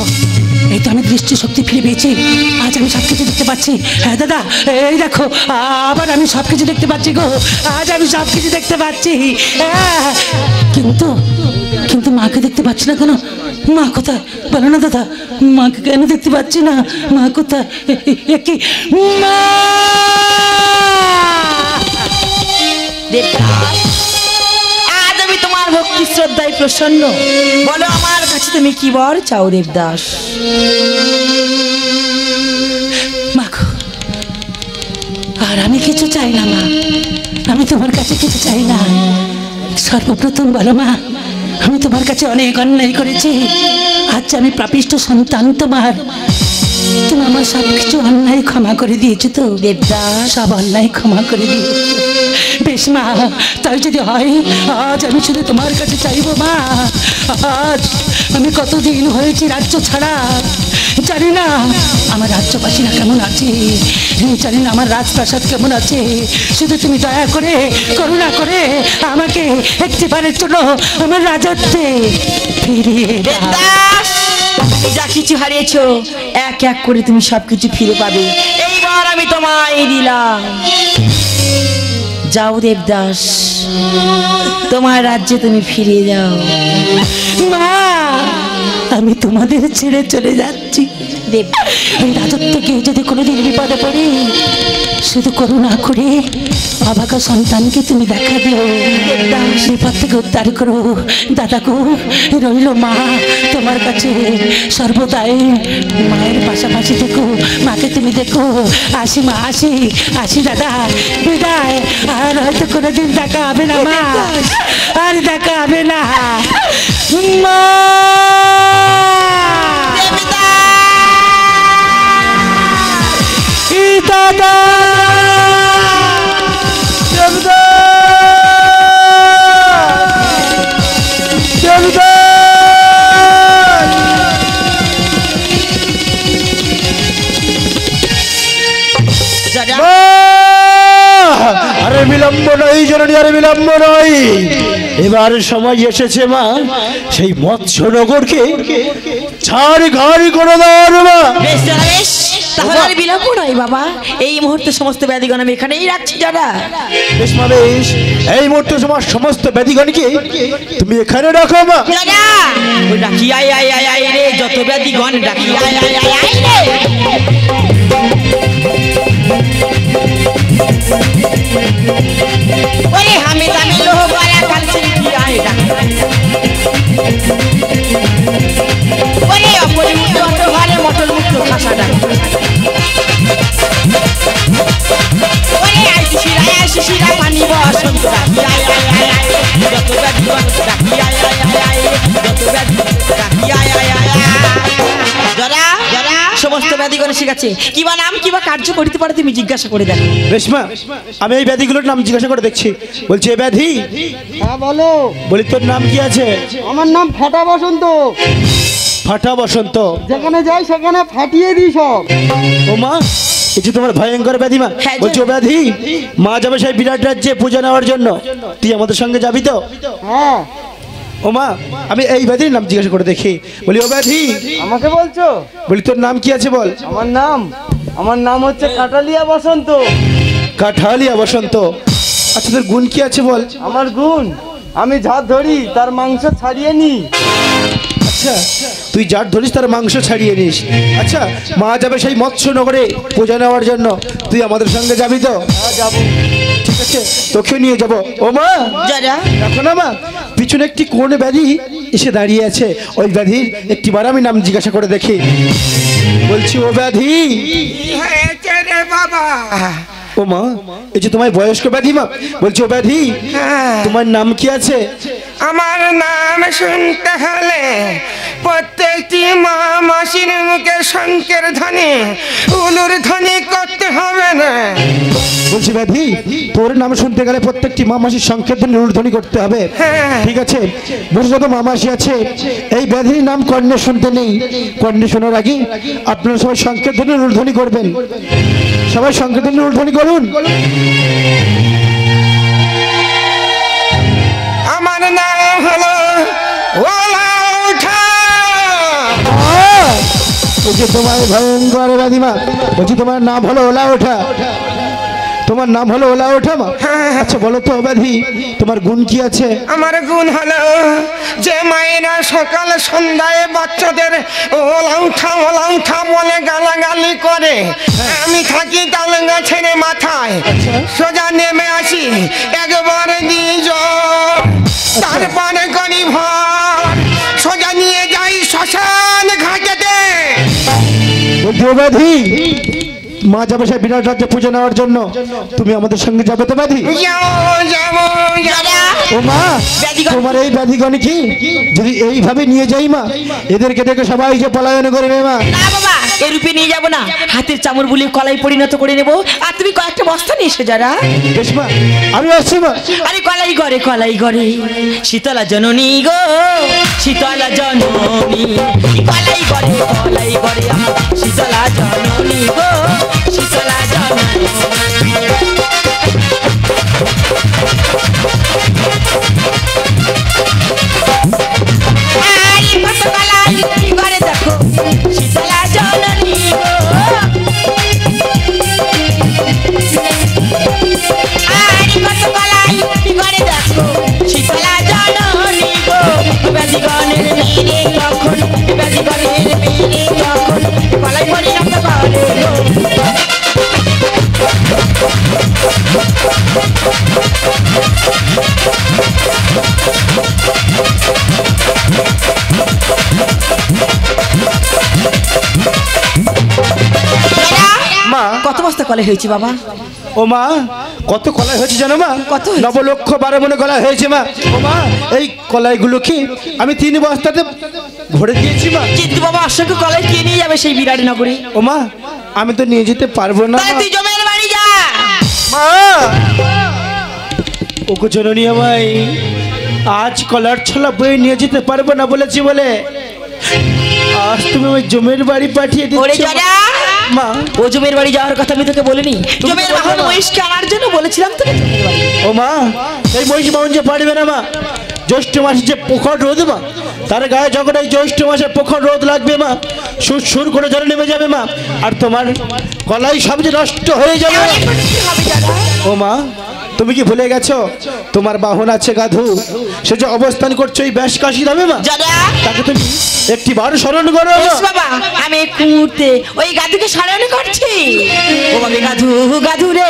এই তো আমি দৃষ্টি শক্তি ফিরে পেয়েছি, আজ আমি সব কিছু দেখতে পাচ্ছি। হ্যাঁ দাদা, এই দেখো, আবার আমি সব কিছু দেখতে পাচ্ছি গো, আজ আমি সব কিছু দেখতে পাচ্ছি। কিন্তু কিন্তু মাকে দেখতে পাচ্ছি না কেন? মা কোথায় বলো না দাদা, মাকে কেন দেখতে পাচ্ছি না? মা কোথায়? কি মা? দেবদাস, আজ আমি তোমার ভক্তি শ্রদ্ধায় প্রসন্ন। বলো আমার কাছে তুমি কি বর চাও দেবদাস? মাগো, আর আমি কিছু চাই না মা, আমি তোমার কাছে কিছু চাই না। সর্বপ্রথম বলো মা, আমি তোমার কাছে অনেক অন্যায় করেছি, আজ আমি পাপিষ্ঠ সন্তান তোমার, তুমি আমার সব কিছু অন্যায় ক্ষমা করে দিয়েছো তো দেবদাস? সব অন্যায় ক্ষমা করে দিয়েছো। বেশ মা, তাই যদি হয় আজ আমি শুধু তোমার কাছে চাইবো মা। আজ আমি কতদিন হয়েছি রাজ্য ছাড়া, জানি না আমার রাজ্যবাসীরা কেমন আছে, জানি না আমার রাজপ্রাসাদ কেমন আছে। শুধু তুমি দয়া করে করুণা করে আমাকে একটিবারের জন্য আমার রাজত্বে ফিরিয়ে দাও। দেবদাস, যা কিছু হারিয়েছো এক এক করে তুমি সবকিছু ফিরে পাবে, এইবার আমি তোমায় দিলাম। যাও দেবদাস, তোমার রাজ্যে তুমি ফিরে যাও। মা, আমি তোমাদের ছেড়ে চলে যাচ্ছি। দেবদাস, এই রাজত্বকে যদি কোনোদিন বিপদে পড়ি, শুধু করুণা করে অভাগা সন্তানকে তুমি দেখা দিও। বিপদ থেকে উদ্ধার করো। দাদাকে রইল মা তোমার কাছে সর্বদাই, মায়ের পাশাপাশি দেখো, মাকে তুমি দেখো। আসি মা, আসি আসি দাদা, বিদায়। আর হয়তো কোনোদিন দেখা হবে না মা, আর দেখা হবে না মা। দাদা, আরে বিলম্ব নয় জননী, আরে বিলম্ব নয়। এবার সময় এসেছে মা সেই মৎস্যনগরকে ছাড় ঘর করে দেওয়ার মা। বেশ দাদা, বেশ। তাহলে আর বিলম্ব নয় বাবা, এই মুহূর্তে সমস্ত ব্যাধিগণ আমি এখানেই রাখছি দাদা। বেশ মা, বেশ। এই মুহূর্তে তোমার সমস্ত ব্যাধিগণকে তুমি এখানে রাখো মা। দাদা, ওই ডাকি আয় আয় আয় আয় রে, যত ব্যাধিগণ ডাকি আয় আয় আয় আয় রে। ওরে আমি জানি লোহ গয়া কালসে কি আয় ডাকি। ওরে অপরিমুক্ত অত ঘরে মটল মুক্ত খাসা ডাকি। ওরে আয় শিশিরা পানি বসন্ত ডাকি আয় আয় আয় আয়, যত ব্যাধিগণ ডাকি আয় আয় আয় আয়, যত ব্যাধিগণ ডাকি আয় আয় আয় আয়। জরা জরা সমস্ত ব্যাধিগণ শিখাচ্ছে, কিবা নাম কিবা কার্য করিতে পারে তুমি জিজ্ঞাসা করে দেখো। বেশ মা, আমি এই ব্যাধিগুলোর নাম জিজ্ঞাসা করে দেখছি। বলছি এ ব্যাধি, হ্যাঁ বলো। বলি তোর নাম কি আছে? আমার নাম ফাটা বসন্ত। ফাটা বসন্ত। যেখানে যাই সেখানে ফাটিয়ে দিই সব। ও মা, এই যে তোমার ভয়ঙ্কর ব্যাধি মা। হ্যাঁ, বলছি ও ব্যাধি, মা যাবে সেই বিরাট রাজ্যে পূজা নেওয়ার জন্য, তুই আমাদের সঙ্গে যাবি তো? হ্যাঁ। ও মা, আমি এই ব্যাধির নাম জিজ্ঞাসা করে দেখি। বলি ও ব্যাধি, আমাকে বলছো? বলি তোর নাম কি আছে বল? আমার নাম হচ্ছে কাটালিয়া বসন্ত। কাঠালিয়া বসন্ত। আচ্ছা তোর গুণ কি আছে বল? আমার গুণ, আমি ঝাঁট ধরি তার মাংস ছাড়িয়ে নিই। আচ্ছা, তুই যার ধরিস তার মাংস ছাড়িয়ে নিস। আচ্ছা, মা যাবে সেই মৎস্যনগরে পূজা নেওয়ার জন্য, তুই আমাদের সঙ্গে যাবি তো? হ্যাঁ যাবো। ঠিক আছে, তোকে নিয়ে যাব। ও মা, জরা দেখো না মা, পিছনে একটি কোন ব্যাধি এসে দাঁড়িয়ে আছে। ওই ব্যাধির একটিবার আমি নাম জিজ্ঞাসা করে দেখি। বলছি ও ব্যাধি। হয়েছে রে বাবা? ও মা, এই যে তোমার বয়স্ক ব্যাধি মা। বলছি ও ব্যাধি, তোমার নাম কি আছে? আমার নাম শুনতে হলে প্রত্যেকটি মা মাসির মুখে শঙ্কের ধ্বনি উলুর ধ্বনি করতে হবে না। বলছি ব্যাধি, তোর নাম শুনতে গেলে প্রত্যেকটি মা মাসির সংকেতন ধ্বনি করতে হবে। ঠিক আছে, যত মা মাসি আছে, এই ব্যাধির নাম কর্ণে শুনতে নেই। কর্ণে শোনার আগে আপনারা সবাই সংকেতন ধ্বনি করবেন। সবাই সংকেতন ধ্বনি করুন। আমার নাম হলো ওলা উঠা। বলছি তোমার ভয়ঙ্কর ব্যাধিমা, বলছি তোমার নাম হলো ওলা ওঠা। তোমার নাম হলো ওলা ওঠা মা? আচ্ছা বলো তো ব্যাধি, তোমার গুণ কি আছে? আমার গুণ হলো যে মায়েরা সকাল সন্ধ্যায় বাচ্চাদের ওলা উঠা বলে গালাগালি করে, আমি থাকি তাল গাছের মাথায়, সোজা নেমে আসি একবার দ্বিজ, তারপরে করি ভর, সোজা নিয়ে যাই শ্মশান ঘাটেতে। বলছি ও ব্যাধি, মা যাবে সেই বিরাট রাজ্যে পুজো নেওয়ার জন্য, তুমি আমাদের সঙ্গে যাবে তো ব্যাধি? যাবো ও মা, তোমার এই ব্যাধিগণ কি যদি এইভাবে নিয়ে যাই মা, এদেরকে দেখে সবাই যে পলায়ন করবে মা। না বাবা, এই রূপে নিয়ে যাবো না, হাতের চামড় বুলিয়ে কলাই পরিণত করে নেবো। আর তুমি কয়েকটা বস্তা নিয়ে এসো যারা। বেশ মা, আমি আসছি মা। আরে কলাই ঘরে শীতলা জননী গো, শীতলা জননী, কলাই ঘরে আমার শীতলা জননী গো, শীতলা জননী। ঘরে দেখো শীতলা জননী গো, ঘরে দেখো শীতলা জননী গো। ব্যাধিগণের মেয়ে তখন, ব্যাধিগণের মেয়ে তখন কলাই পরিণত করে গো। মা, কত বস্তা কলাই হয়েছে বাবা? ও মা, কত কলাই হয়েছে জানো মা? কত হয়েছে? 9 লক্ষ 12 মনে কলাই হয়েছে মা। ও মা, এই কলাইগুলো কি আমি 3 বস্তাতে ভরে দিয়েছি মা। কিন্তু বাবা অসংখ্য কলাই কে নিয়ে যাবে সেই বিরাট নগরে? ও মা, আমি তো নিয়ে যেতে পারবো না তাহলে মা। তুই জমের বাড়ি যা। মা, ওগো জননী আমায় আজ কলার ছলা বয়ে নিয়ে যেতে পারবো না বলেছি বলে আজ তুমি ওই জমের বাড়ি পাঠিয়ে ওরে দিচ্ছ জরা, মা। ও জমের বাড়ি যাওয়ার কথা আমি তোকে বলিনি? জমের বাহন মহিষকে আনার জন্য বলেছিলাম তোকে জমের বাড়ি। ও মা, এই মহিষ বাহন যে পারবে না মা। জ্যৈষ্ঠ মাসে যে প্রখর রোদ মা, তার গায়ে যখন এই জ্যৈষ্ঠ মাসে প্রখর রোদ লাগবে মা, সুর সুর করে জলে নেমে যাবে মা, আর তোমার কলাই সব যে নষ্ট হয়ে যাবে। এখন কি হবে জরা? ও মা, তুমি কি ভুলে গেছো তোমার বাহন আছে গাধু, সে যে অবস্থান করছো এই ব্যাস কাশি ধামে মা, জরা, তাকে তুমি একটি বার স্মরণ করো মা। বেশ বাবা, আমি এই মুহূর্তে ওই গাধুকে স্মরণ করছি। ও বাবা গাধু, গাধু রে,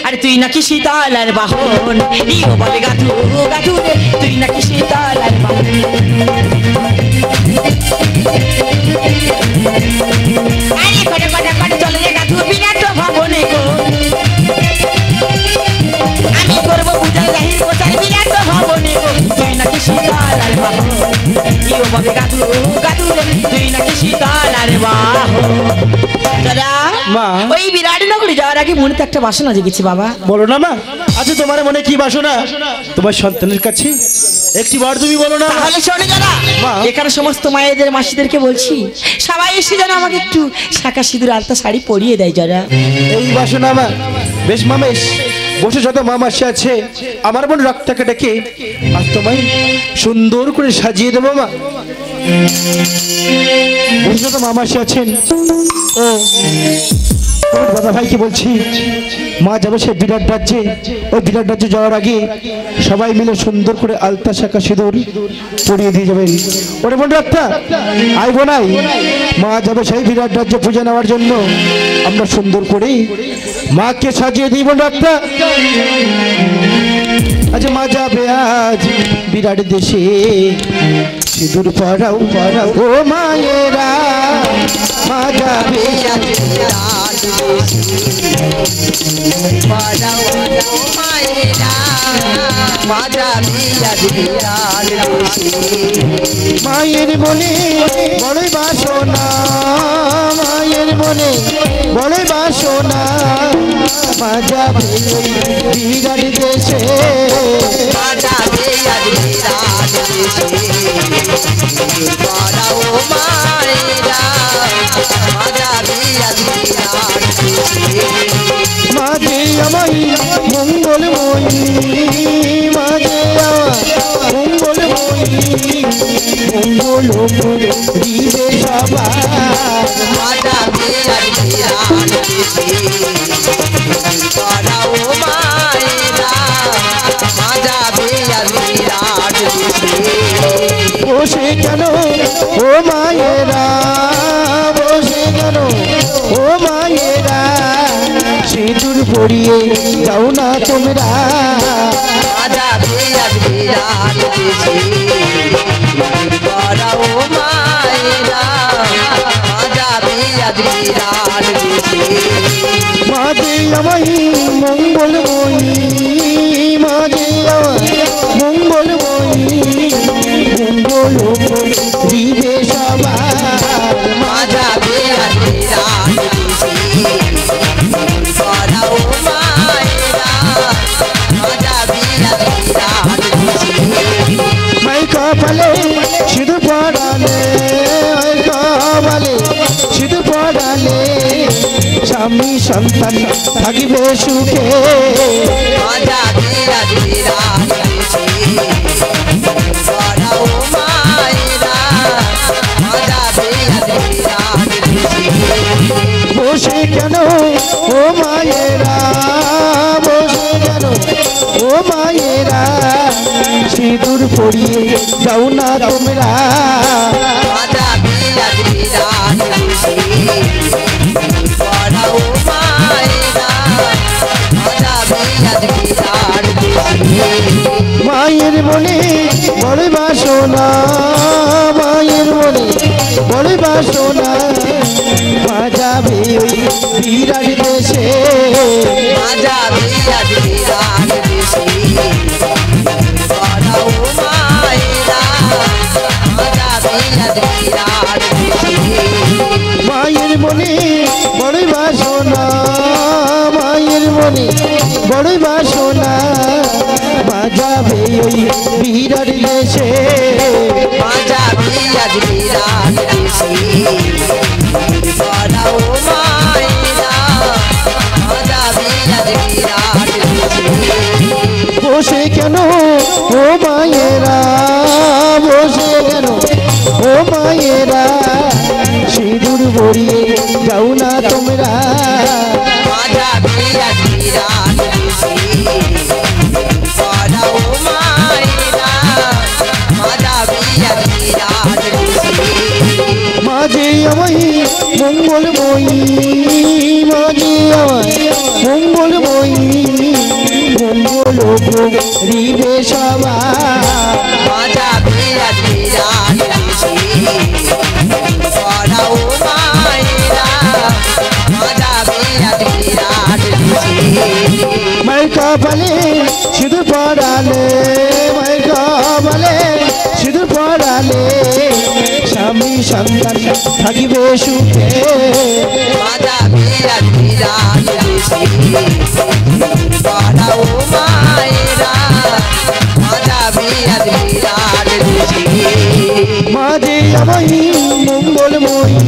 আরে তুই নাকি সীতালার বাহন। ও বাবা গাধু, গাধু রে, তুই নাকি সীতালার বাহন। আরে করে চলে রে গাধু বিরাট ভবনে গো, আমি করবো পূজা জাহির প্রচার বিরাট ভবনে গো। তুই নাকি সীতালার বাহন। ও বাবা গাধু, গাধু রে, তুই নাকি সীতালার বাহন। দাদা মা। ওই বিরাট নগরে যাওয়ার আগে মনে তো একটা বাসনা জেগেছে বাবা। বলো না মা, আচ্ছা তোমার মনে কি বাসনা? তোমার সন্তানের কাছে একটি বার তুমি বলো না মা। তাহলে শোনে দাদা, মা। এখানে সমস্ত মায়েদের মাসিদেরকে বলছি সবাই এসে যেন আমাকে একটু শাঁখা সিঁদুর আলতা শাড়ি পরিয়ে দেয় যারা। এই বাসনা মা। বেশ মা, বেশ বসে যত মা মাসি আছে আমার বোন রক্তাকে ডেকে আজ তোমায় সুন্দর করে সাজিয়ে দেবো মা। বসে যত মা মাসি আছেন, ও দাদা ভাইকে বলছি মা যাবে সে বিরাট রাজ্যে, ওই বিরাট রাজ্যে যাওয়ার আগে সবাই মিলে সুন্দর করে আলতা শাঁখা সিঁদুর পরিয়ে দিয়ে যাবেন। ওরে বোন রক্তা, আই বোনাই, মা যাবে সেই বিরাট রাজ্যে পূজা নেওয়ার জন্য, আমরা সুন্দর করে মাকে সাজিয়ে দিই বোন রক্তা। আজ মা যাবে আজ বিরাট দেশে, সিঁদুর পরাও পরাও ও মায়েরা, মা যাবে আজ বিরাট মায়ের মনে বড়ই বাসনা, মায়ের মনে বড়ই বাসনা, মা যাবে বিরাট দেশে, মা যাবে আজ বিরাট দেশে, পরাও মায়েরা, মা যাবে আজ বিরাট দেশে। মাঝে আমায় মঙ্গলময়ী, মাঝে আমার মঙ্গলময়ী, মঙ্গল দিবে সবার, মা যাবে আজ বিরাট দেশে, পরাও মায়েরা, মা যাবে আজ বিরাট দেশে। বসে কেন ও মায়েরা, বসে কেন ও মায়েরা, সিঁদুর পরিয়ে যাও না তোমরা, মা যাবে আজ বিরাট দেশে, পরাও মায়েরা, মা যাবে আজ বিরাট দেশে। স্বামী সন্তান থাকিবে সুখে মাজা বিরাজ বিরাজ দেশে করাও মায়েরা মাজা বিরাজ বিরাজ দেশে বসে কেন ও মায়েরা বসে কেন ও মায়েরা সিঁদুর পরিয়ে যাও না তোমরা মাজা বিরাজ বিরাজ দেশে করাও মায়েরা মাজা বিরাজ বিরাজ দেশে মায়ের মনে বড় বাসনা মায়ের মনে বড় বাসনা মা যাবে ওই বিরাট দেশে মাজা বিরাজ বিরাজ দেশে করাও মায়েরা মাজা বিরাজ বিরাজ দেশে মায়ের মনে বড় বাসনা মায়ের মনে বড় বাসনা মা যাবে ওই বিরাট দেশে মাজা বিরাজ বিরাজ দেশে করাও মায়েরা মাজা বিরাজ বিরাজ দেশে বসে কেন ও মায়েরা বসে কেন ও মায়েরা সিঁদুর ভরিয়ে যাও না তোমরা মাজা বিরাজ বিরাজ দেশে করাও মায়েরা মাজা বিরাজ বিরাজ দেশে মাঝে আমায় মঙ্গলময়ী মাঝে আমায় মঙ্গলময়ী মঙ্গল রিবে সবা মাজা বিরাজ বিরাজ দেশে করাও মায়েরা মাজা বিরাজ বিরাজ দেশে মায়ের কপালে সিঁদুর পরালে মায়ের কপালে সিঁদুর পরালে স্বামী সন্তান থাকিবে সুখে মাজা বিরাজ বিরাজ দেশে করাও মায়েরা মাজা বিরাজ বিরাজ দেশে মাঝে আমায় মঙ্গলময়ী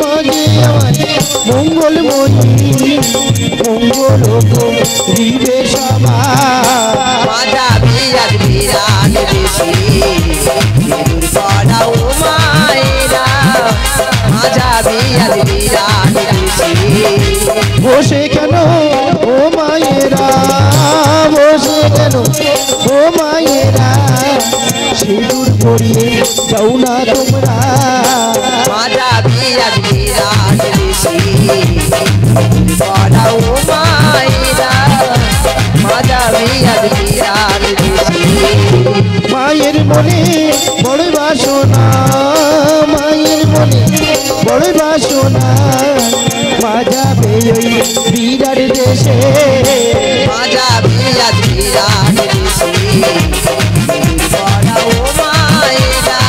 মাঝে আমায় মঙ্গলময়ী মঙ্গল রিবে সবা মাজা বিরাজ বিরাজ দেশে করাও মায়েরা মাজা বিরাজ বিরাজ দেশে বসে কেন ও মায়েরা বসে কেন ও মায়েরা সিঁদুর পরিয়ে যাও না তোমরা মাজা বিরাজ বিরাজ দেশে করাও মায়েরা মাজা বিরাজ বিরাজ দেশে মায়ের মনে বড় বাসনা মায়ের মনে বড় বাসনা মা যাবে ওই বিরাট দেশে মাজা বিরাজ বিরাজ দেশে করাও মায়েরা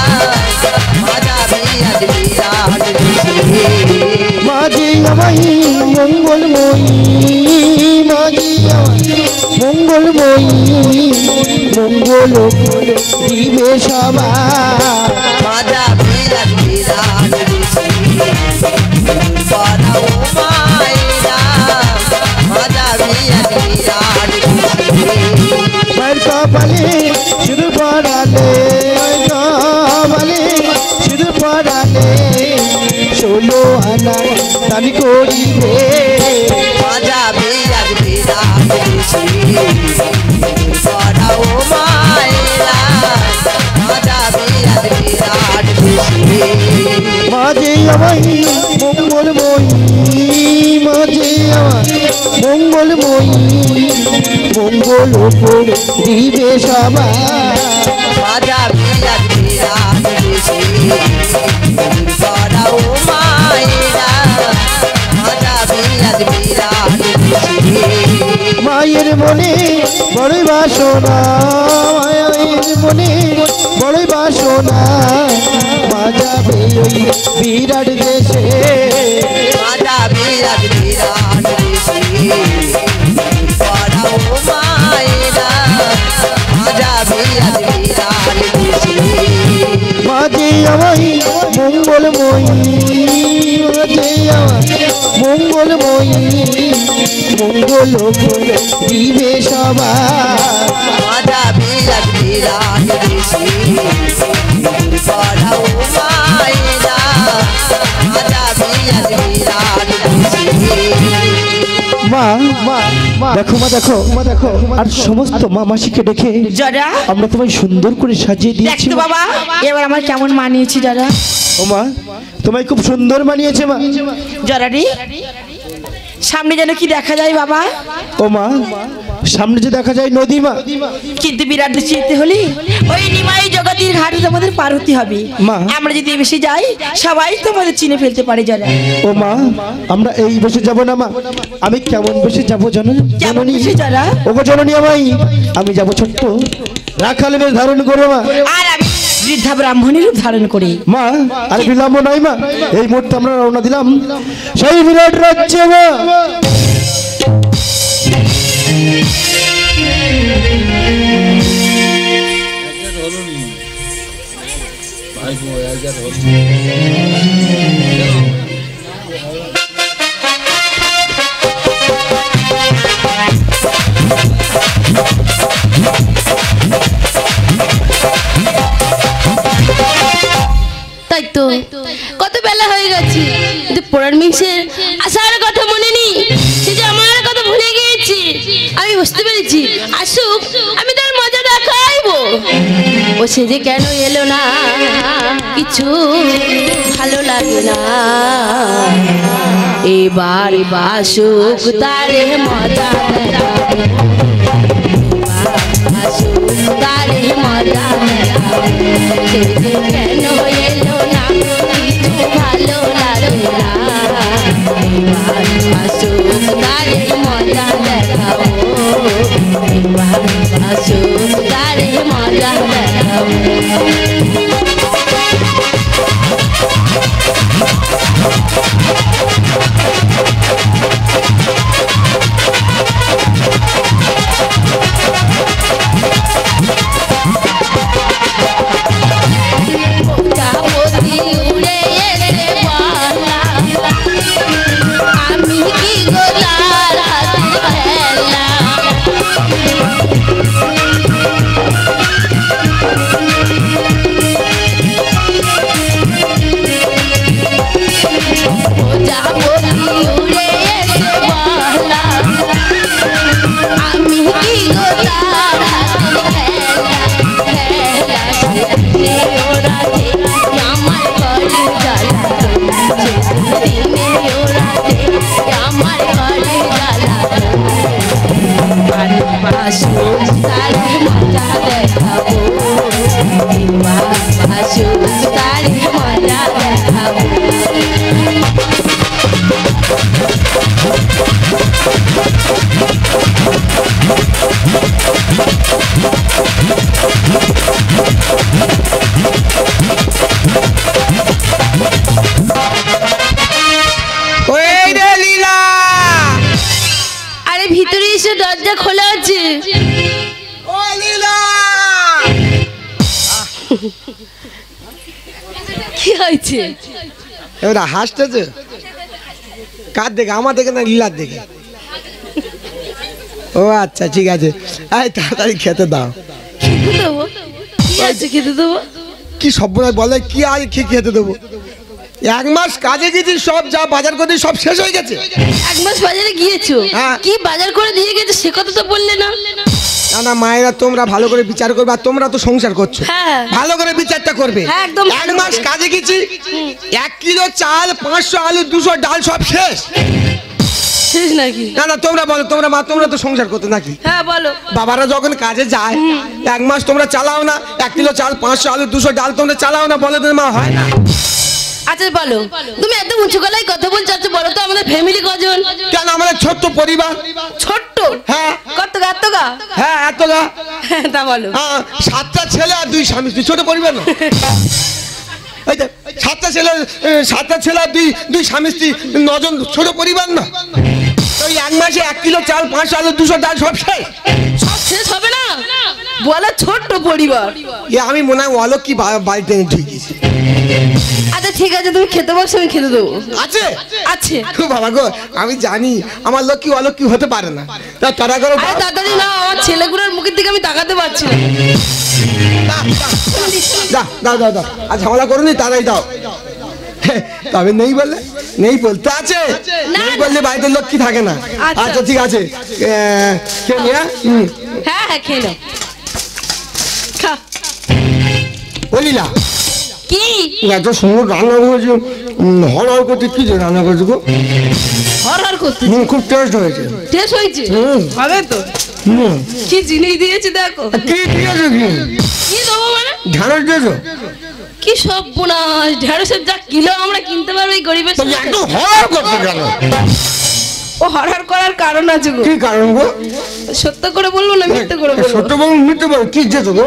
মাজা বিরাজ বিরাজ দেশে মাঝে আমায় মঙ্গলময়ী মাঝে আমায় মঙ্গলময়ী মঙ্গল দিবে সবা মাজা বিরাজ বিরাজ দেশে করাও মায়েরা মাজা বিরাজ বিরাজ দেশে মায়ের কপালে সিঁদুর পরালে কপালে সিঁদুর পরালে 16 আনা দান করিবে মাজা বিরাজ বিরাজ দেশে করাও মায়েরা মাজা বিরাজ বিরাজ দেশে মাঝে আমায় মঙ্গলময়ী মাঝে আমায় মঙ্গলময়ী মঙ্গল দিবে সবা মাজা বিরাজ বিরাজ দেশে করাও মায়েরা মাজা বিরাজ বিরাজ দেশে মায়ের মনে বড় বাসনা মায়ের মনে বড় বাসনা মা যাবে ওই বিরাট দেশে মাজা বিরাজ বিরাজ দেশে করাও মায়েরা মাজা বিরাজ বিরাজ দেশে মাঝে আমায় মঙ্গলময়ী মাঝে আমায় মঙ্গলময়ী মঙ্গল দিবে সবার মাতা বিরাট বিরাট দেশে পড়াও মায়েরা মাতা বিরাট বিরাট দেশে মা দেখো মা দেখো আর সমস্ত মা মাসিকে ডেকে জরা আমরা তোমায় সুন্দর করে সাজিয়ে দেখ দিয়েছি তো বাবা এবার আমার কেমন মানিয়েছি জরা ও মা তোমায় খুব সুন্দর মানিয়েছে মা জরা রে সামনে যেন কি দেখা যায় বাবা ও মা সামনে যে দেখা যায় নদী মা কিন্তু বিরাট দেশে যেতে হলে ওই নিমাই জগতের ঘাটে তোমাদের পার হতে হবে মা। আমরা যদি বেশি যাই সবাই তোমাদের চিনে ফেলতে পারে জরা ও মা আমরা এই বসে যাব না মা আমি কেমন বসে যাব জননী বেশি জরা ওগো জননী আমি যাব ছোট্ট রাখালের ধারণ করে মা আর আমি বৃদ্ধা ব্রাহ্মণের রূপ ধারণ করি মা আর বিলম্ব নয় মা এই মুহূর্তে আমরা রওনা দিলাম সেই বিরাট রাজ্যে মা তাই তো কত বেলা হয়ে গেছে কিন্তু পোড়ার মিক্সের আসার কথা মনে নেই সে যে আমার কথা ভুলে গিয়েছি আমি বুঝতে পেরেছি আসুক আমি তার মজা দেখাইবো ও সে যে কেন এলো না কিছু ভালো লাগে না এবার আসুক তারে মজা দেখাবো আসুক তারে মজা দেখাবো সে যে কেন এলো না কিছু ভালো লাগে না এবার আসুক তারে মজা দেখাবো এবার আসুক তারে মজা দেখাবো আমি কি গোলার হাতে খেলা আমি কি গোলার হাতে খেলা ওরা আমার ঘরে জ্বালা দিনে ওরা আমার ঘরে জ্বালা আসুন তার মজা দেখাবো আসুন তার মজা দেখাবো ওই রে লীলা আরে ভিতরে এসে দরজা খোলা আছে ও লীলা কি হয়েছে এবার হাসতেছে কার দেখে আমার দেখে না লীলার দেখে ও আচ্ছা ঠিক আছে এই তাড়াতাড়ি খেতে দাও খেতে দেবো কি আছে খেতে দেবো কি সব বলে কি আর কি খেতে দেবো এক মাস কাজে গেছি সব যা বাজার করে সব শেষ হয়ে গেছে এক মাস বাজারে গিয়েছো হ্যাঁ। কি বাজার করে দিয়ে গেছে সে কথা তো বললে না না না মায়েরা তোমরা ভালো করে বিচার করবে আর তোমরা তো সংসার করছো হ্যাঁ। ভালো করে বিচারটা করবে হ্যাঁ, একদম এক ভালো মাস করে। কাজে গেছি 1 কিলো চাল 500 আলু 200 ডাল সব শেষ শেষ নাকি না না তোমরা বলো তোমরা তো সংসার করতে নাকি হ্যাঁ বলো বাবারা যখন কাজে যায় এক মাস তোমরা চালাও না 1 কিলো চাল 500 আলু 200 ডাল তোমরা চালাও না বলে তো মা হয় না আচ্ছা বলো তুমি এত উঁচু গলায় কথা বলছো আচ্ছা বলো তো আমাদের ফ্যামিলি কজন কেন আমাদের ছোট্ট পরিবার ছোট্ট হ্যাঁ কত গা এত গা হ্যাঁ এত গা তা বলো হ্যাঁ 7টা ছেলে আর 2 স্বামী স্ত্রী ছোট পরিবার না এই যে 7টা ছেলে আর 2 স্বামী স্ত্রী 9 জন ছোট পরিবার না ওই এক মাসে 1 কিলো চাল 500 আলু 200 ডাল সব শেষ সব শেষ হবে না বলো ছোট্ট পরিবার। এ আমি মনে হয় অলক্ষী বাড়িতে এনে ঢুকিয়েছি। আচ্ছা ঠিক আছে, তুমি খেতে বসো, আমি খেতে দেবো। আছে আছে। বাবা গো, আমি জানি আমার লক্ষ্মী অলক্ষী হতে পারে না, তা তারা করো। আরে তাড়াতাড়ি না, আমার ছেলেগুলোর মুখের দিকে আমি তাকাতে পারছি না। দাও দাও দাও, আর ঝামেলা করুনি, তাড়াই দাও। তবে নেই বললে নেই বলতে আছে, নেই বললে বাড়িতে লক্ষ্মী থাকে না। আচ্ছা ঠিক আছে, খেয়ে নিয়ে। হ্যাঁ হ্যাঁ খেয়ে নাও। বলিলা কি এত সুন্দর রান্না করেছো, হর করতে কি রান্না করেছো গো? হর করতে খুব টেস্ট হয়েছে। টেস্ট হয়েছে? হবে তো। কি জিনিস দিয়েছি দেখো। কি দিয়েছো? কি দেবো মানে? ঢেঁড়স দিয়েছো? কি সব বোনাস, ঢেঁড়সের যা কিলো আমরা কিনতে পারবো এই গরিবের সাথে। একটু হর করতে গেল। ও হরহর করার কারণ আছে গো। কি কারণ গো? সত্য করে বলবো না মিথ্যে করে বলবো? সত্য বলবো মিথ্যে বলবো, কি দিয়েছো গো?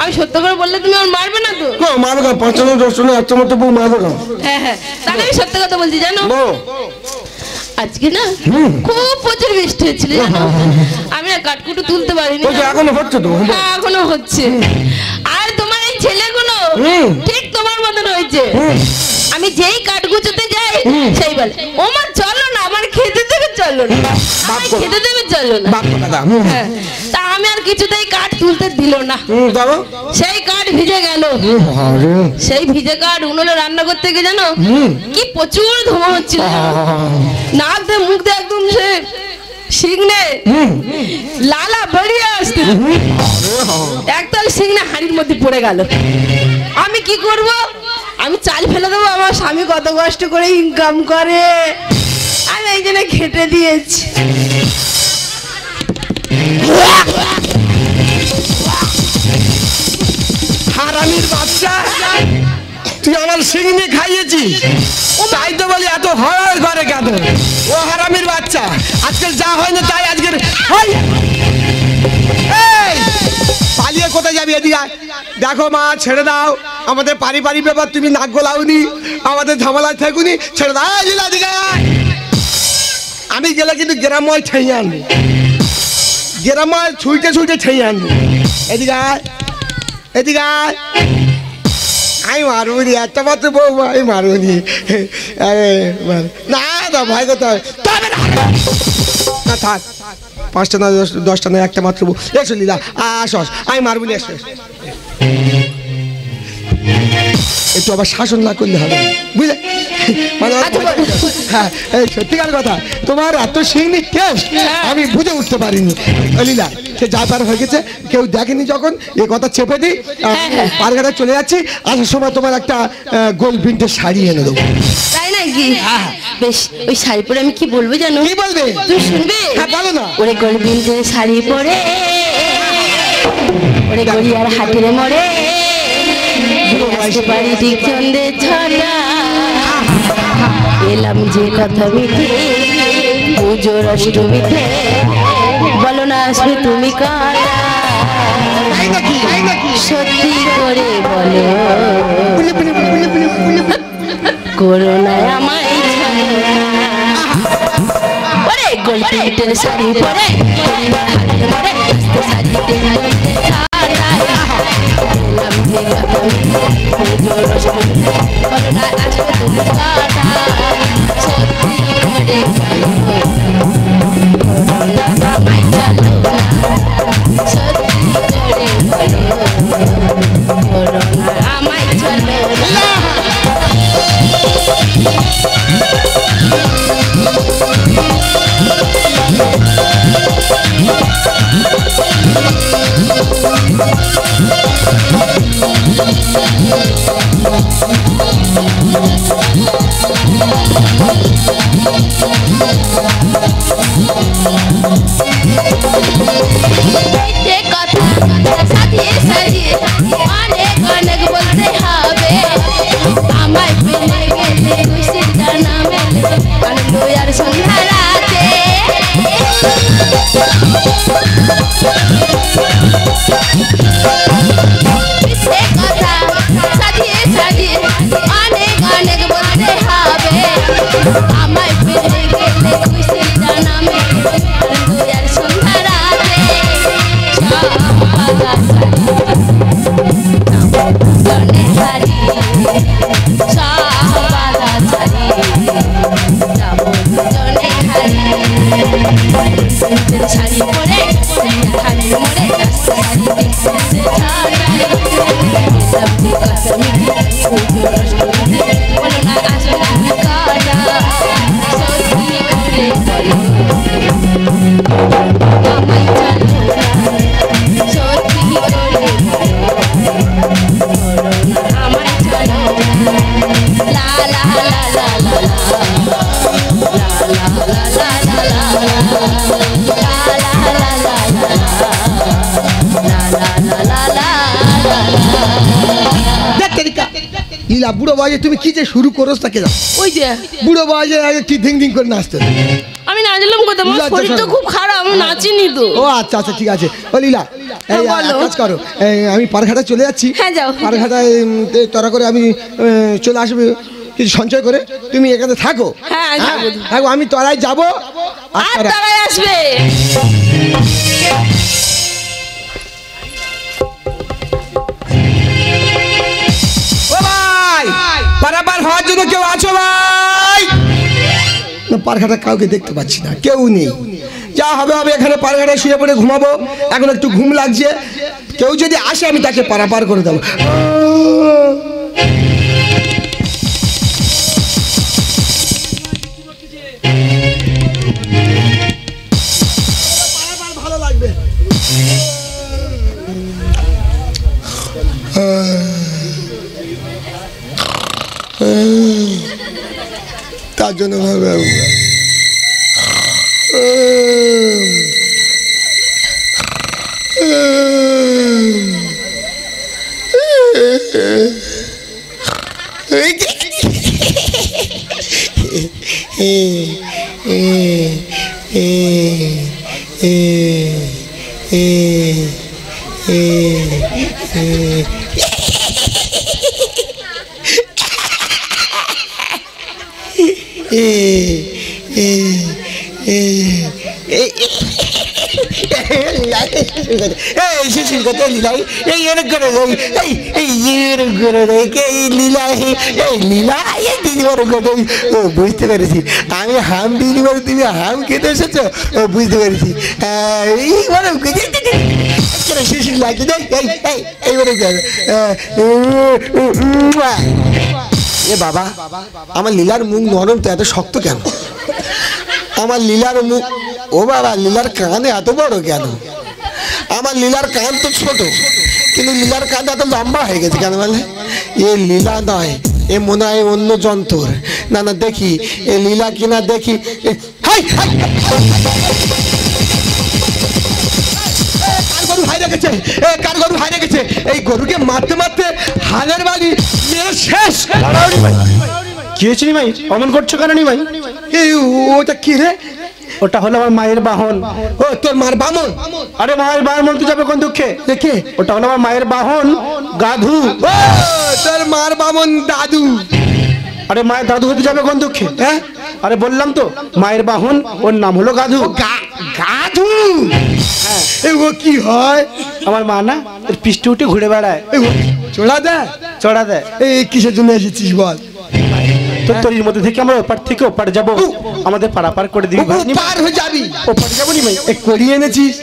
আমি সত্য করে বললে তুমি আমার মারবে না তো? মারবে না, ৫৫ দর্শনে আচ্ছা মতো বউ মারবে না। হ্যাঁ হ্যাঁ, তাহলে আমি সত্য কথা বলছি জানো। আজকে না খুব প্রচুর বৃষ্টি হচ্ছিল জানো, আমি না কাঠকুটো তুলতে পারিনি। এখনো হচ্ছে তো? হ্যাঁ এখনো হচ্ছে। আর তোমার এই ছেলেগুলো ঠিক তোমার মতন হয়েছে। আমি যেই কাঠ গুছোতে যাই সেই বলে ও মা চলো না, আমার খেতে দেবে চলো না, আমায় খেতে দেবে চলো না। হ্যাঁ, তা আমি আর কিছুতেই কাঠ তুলতে দিল না, সেই কাঠ ভিজে গেল। সেই ভিজে কাঠ উনুনে রান্না করতে গিয়ে জানো কি প্রচুর ধোঁয়া হচ্ছিল, নাক দিয়ে মুখ দিয়ে একদম সে শিংনে লালা বেরিয়ে আসতে, একদম শিংনে হাড়ির মধ্যে পড়ে গেল। আমি কি করব? আমি চাল ফেলে দেবো? আমার স্বামী কত কষ্ট করে ইনকাম করে, আমি এই জন্য খেটে দিয়েছি। হারামির বাচ্চা, তুই আমার শিঙনি খাইয়েছিস, তাই তো বলি এত হরার ঘরে কেন? ও হারামির বাচ্চা, আজকে যা হয় না তাই আজকের পালিয়ে কোথায় যাবি? এদিকে দেখো মা, ছেড়ে দাও, আমাদের পারিবারিক ব্যাপার, তুমি নাক গোলাওনি, আমাদের ঝামেলায় থাকুনি, ছেড়ে দাও। আমি গেলে কিন্তু গ্রাময় ঠেয়ে আনবো, গ্রাময় ছুটে ছুটে ঠেয়ে আনবো। এদিকে এদিকে আমি মারুনি, একটা মাত্র বউ, আমি মারুনি। না না ভাই কোথায় না, থাক, 5টা না 10টা না, একটা মাত্র বউ। এসো লীলা, আসস, আমি মারবুনি, এসো। একটু আবার শাসন না করলে হবে, বুঝলে? মানে হ্যাঁ, এই সত্যিকার কথা, তোমার এত শিংনি টেস্ট আমি বুঝে উঠতে পারিনি। লীলা, সে যা পার হয়ে গেছে, কেউ দেখেনি যখন, এ কথা চেপে দিই, পারঘাটা চলে যাচ্ছি, আসার সময় তোমার একটা গোল প্রিন্টের শাড়ি এনে দেবো। তাই নাকি? বেশ, ওই শাড়ি পরে আমি কি বলবো জানো? কি বলবে? তুমি শুনবে? হ্যাঁ বলো না। ওরে গোল প্রিন্টের শাড়ি পরে, ওরে গড়িয়ার হাটিরে মরে, বাড়ি দিক চন্দ্রে ছটা, এলাম যে কথা মিঠে পুজোর অষ্টমীতে, বলো না আসবে তুমি কারা, সত্যি করে বলো, করোনায় আমায় ওরে গোল প্রিন্টের শাড়ি পরে, শাড়িতে আমায় চলো আমায় পুজো নষ্ট হতে বলো না আসবে না কাটা সত্যি করে বলো আমায় জানো না সত্যি করে বলো আমায় জানো না লা লা লা লা লা লীলা বুড়ো বয়সে তুমি কি যে শুরু করো তাকে যাও ওই যে বুড়ো বয়সে আগে কি ধিং ধিং করে নাচতে আমি নাচলাম কোথাও আমার লজ্জা শরীর তো শরম। খুব খারাপ আমি নাচিনি তো ও আচ্ছা আচ্ছা ঠিক আছে ও লীলা এই বলো। এক কাজ করো এই, আমি পারঘাটা চলে যাচ্ছি হ্যাঁ, যাও। পারঘাটায় তোরা করে আমি চলে আসবে কিছু সঞ্চয় করে তুমি এখানে থাকো হ্যাঁ, যাবো। থাকো আমি তোরাই যাবো আর আর তোরা- তারাই আসবে ও ভাই পারাপার হওয়ার জন্য কেউ আছো ভাই? না পারঘাটা কাউকে দেখতে পাচ্ছি না কেউ নেই যা হবে হবে এখানে পারঘাটায় শুয়ে পড়ে ঘুমাবো এখন একটু ঘুম লাগছে কেউ যদি আসে আমি তাকে পারাপার করে দেবো ভালো লাগবে তার জন্য ভাবে বুঝতে পেরেছি আমি হাম দিইনি বলে তুমি হাম খেতে এসেছো বুঝতে পেরেছি শিশির লাগছে এ বাবা আমার লীলার মুখ নরম তো এত শক্ত কেন আমার লীলার মুখ ও বাবা লীলার কান এত বড় কেন আমার লীলার কান তো ছোট কিন্তু লীলার কান এত লম্বা হয়ে গেছে কেন বলে এ লীলা নয় এ মনে হয় অন্য যন্ত্র না না দেখি এ লীলা কিনা দেখি কার গরু হারিয়ে গেছে এই গরুকে মারতে মারতে হালের বাড়ি মেরে শেষ কি হয়েছে নি ভাই অমন করছো কেন নি ভাই এই ওটা কি রে ওটা হলো আমার মায়ের বাহন ও তোর মার বামন আরে মায়ের বাহন বলতে যাবে কোন দুঃখে দেখে ওটা হলো আমার মায়ের বাহন গাধু ও তোর মার বামন দাদু আরে মায়ের দাদু হতে যাবে কোন দুঃখে হ্যাঁ আরে বললাম তো মায়ের বাহন ওর নাম হলো গাধু গাধু এই ও কি হয় আমার মা না এর পিষ্টে উঠে ঘুরে বেড়ায় এই ও চড়া দেয় চড়া দেয় এই কিসের জন্য এসেছিস বল তো তোর মধ্যে থেকে আমরা ওপার থেকে ওপার যাবো আমাদের পারাপার করে দিবি ভাই নি পার হয়ে যাবি ওপার যাবো নি ভাই এ করি এনেছিস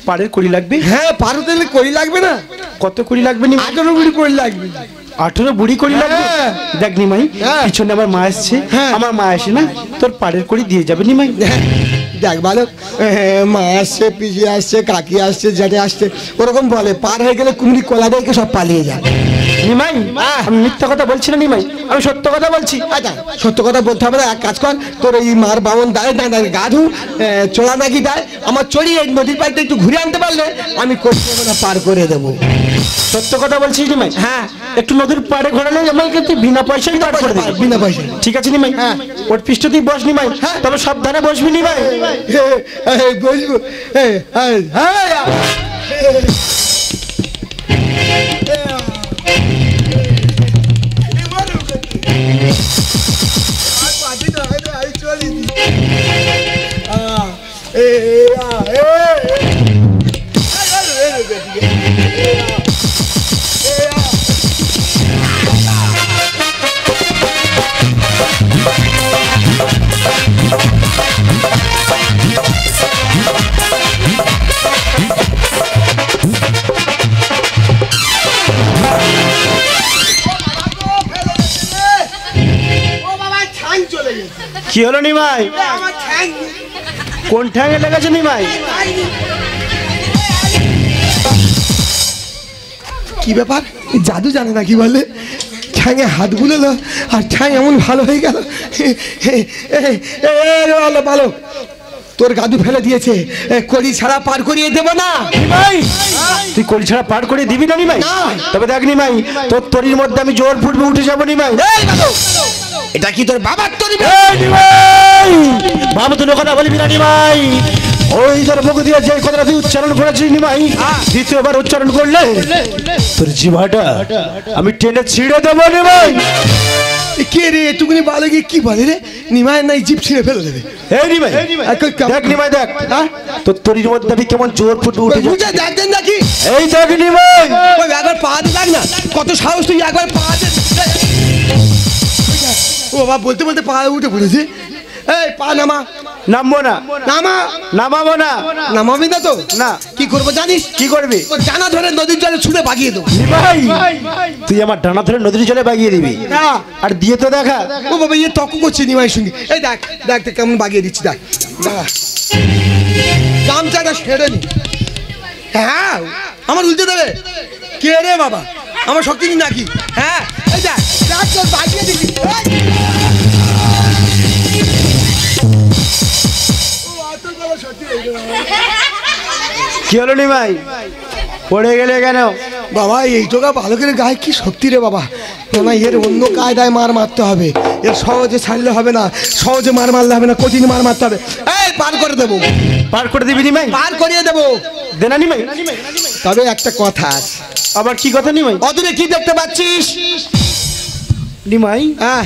পাড়ের কুড়ি লাগবে হ্যাঁ পার হতে গেলে করি লাগবে না কত কুড়ি লাগবে নি 18 বুড়ি করি লাগবে 18 বুড়ি করি লাগবে হ্যাঁ। দেখ নিমাই হ্যাঁ। পিছনে আমার মা আসছে হ্যাঁ। আমার মা আসে না তোর পাড়ের করি দিয়ে যাবে নিমাই দেখ ভালো মা আসছে পিজি আসছে কাকি আসছে জেঠে আসছে ওরকম বলে পার হয়ে গেলে কুমড়ি কলা দেখে সব পালিয়ে যায় নিমাই আমি মিথ্যা কথা বলছি না নিমাই আমি সত্য কথা বলছি আচ্ছা সত্য কথা বলতে হবে না এক কাজ কর তোর এই মার বামন দাঁড়িয়ে গাধু চোরা নাকি দেয় আমার চড়ি এই নদীর পাড়িতে একটু ঘুরে আনতে পারলে আমি করতে হবে না পার করে দেবো সত্য কথা বলছি নিমাই হ্যাঁ একটু নদীর পাড়ে ঘোরালে আমাকে তুই বিনা পয়সায় পার করে দিবি বিনা পয়সা ঠিক আছে নিমাই হ্যাঁ। ওর পৃষ্ঠতেই বস নিমাই হ্যাঁ। তবে সাবধানে বসবি নিমাই বসবো কি হলো নিমাই? কোন ঠ্যাঙে লেগেছে নিমাই? কি ব্যাপার? জাদু জানে না কি বলে? ঠ্যাঙে হাত বুলেলো আর ঠ্যাং এমন ভালো হয়ে গেল। ভালো, তোর গাদু ফেলে দিয়েছে, কড়ি ছাড়া পার করিয়ে দেবো না। নিমাই, তুই কড়ি ছাড়া পার করে দিবি না নিমাই? তবে দেখ নিমাই, তোর তরির মধ্যে আমি জোর ফুটবে উঠে যাবো নিমাই। এটা কি তোর বাবার তরি? নিমাই, বাবা তুই কথা বলবি না নিমাই। ওই তোর মুখ দিয়ে যে কথাটা তুই উচ্চারণ করেছিস নিমাই, দ্বিতীয়বার উচ্চারণ করলে তোর জিভাটা আমি টেনে ছিঁড়ে দেবো নিমাই। কে রে এটুকুনি ভালো গিয়ে কি বলে রে? নিমাই নাই জিপ ছিঁড়ে ফেলে দেবে। এই নিমাই দেখ, নিমাই দেখ, তোর তরির মধ্যে আমি কেমন জোর ফুটে উঠে যাচ্ছে। দেখবেন নাকি? এই দেখ নিমাই, একবার পা দিয়ে দেখ না, কত সাহস তুই একবার পা দিয়ে। ও বাবা, বলতে বলতে পা উঠে পড়েছে। এই পা নামা। নামবো না। নামা। নামাবো না। নামাবি না তো? না। কি করবো জানিস? কি করবি? তোর ডানা ধরে নদীর জলে ছুঁড়ে বাগিয়ে দেবো। নিমাই, তুই আমার ডানা ধরে নদীর জলে বাগিয়ে দিবি? আর দিয়ে তো দেখা। ও বাবা, ইয়ে তর্ক করছে নিমাইয়ের সঙ্গে। এই দেখ দেখ দেখ কেমন বাগিয়ে দিচ্ছি, দেখ। গামছাটা সেরে নি। হ্যাঁ, আমার উল্টে দেবে। কে রে বাবা, আমার শক্তি নেই নাকি? হ্যাঁ, এই দেখ দেখ তোর বাগিয়ে দিচ্ছি। কি হলো নিমাই, পড়ে গেলে কেন? বাবা এই টোকা ভালো করে গায়ে কি শক্তি রে বাবা। না এর অন্য কায়দায় মার মারতে হবে, এর সহজে ছাড়লে হবে না, সহজে মার মারলে হবে না, কঠিন মার মারতে হবে। এই পার করে দেবো। পার করে দিবি নিমাই? পার করিয়ে দেবো। দে না নিমাই। তবে একটা কথা আছে। আবার কি কথা নিমাই? অদূরে কি দেখতে পাচ্ছিস? নিমাই, হ্যাঁ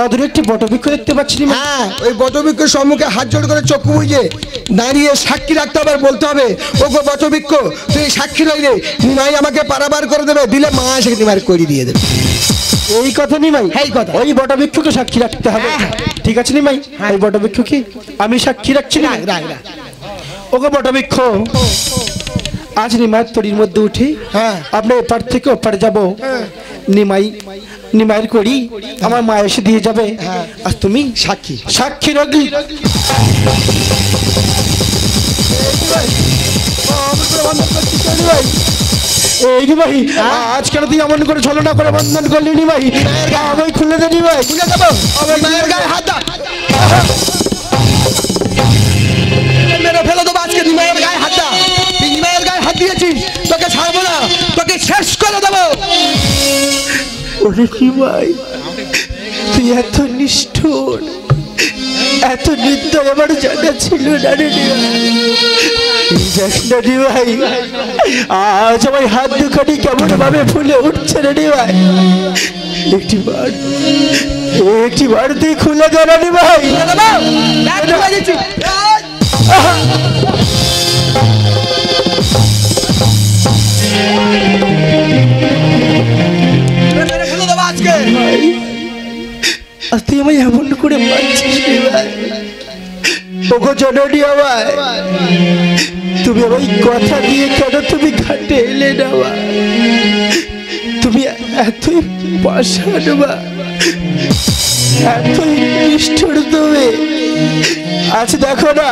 অদূরে একটি বটবৃক্ষ দেখতে পাচ্ছি নিমাই। হ্যাঁ, ওই বটবৃক্ষের সম্মুখে হাত জোড় করে চক্ষু বুঝে দাঁড়িয়ে সাক্ষী রাখতে হবে, বলতে হবে ও গো বটবৃক্ষ তুই সাক্ষী রইলে নিমাই আমাকে পারাবার করে দেবে, দিলে মা এসে নিমাই করে দিয়ে দেবে। এই কথা নিমাই? এই কথা। ওই বটবৃক্ষকে সাক্ষী রাখতে হবে। ঠিক আছে নিমাই, ওই বটবৃক্ষকে আমি সাক্ষী রাখছি না। ও গো বটবৃক্ষ, আজ নিমাই তরির মধ্যে উঠে আপনি এপার থেকে ওপার যাবো। নিমাই, নিমাইয়ের করি আমার মা এসে দিয়ে যাবে। আর তুমি সাক্ষী সাক্ষী রাখলি। এই নিমাই, আজ কেন তুই এমন করে ছলনা করে বন্ধন করলি নিমাই? আমি খুলে দে নিমাই। খুলে দেবো। আমার মায়ের গায়ে হাত দা, মেরে ফেলে দেবো আজকে। নিমাইয়ের গায়ে হাত দা। তুই নিমাইয়ের গায়ে হাত দিয়েছিস, তোকে ছাড়বো না, তোকে শেষ করে দেবো। ওরে নিমাই, তুই এত নিষ্ঠুর, এত নির্দয় আমার জানা ছিল না রে নিমাই। আজ আমার হাত দুখানি কেমন ভাবে ফুলে উঠছে রে নিমাই। একটিবার তুই খুলে দে না নিমাই। আজ তুই আমায় এমন করে মারছিস নিমাই। ওগো জননী আমায়, তুমি আমায় কথা দিয়ে কেন তুমি ঘাটে এলে না? তুমি এতই পাষাণ বা এতই নিষ্ঠুর তুমি। আজ দেখো না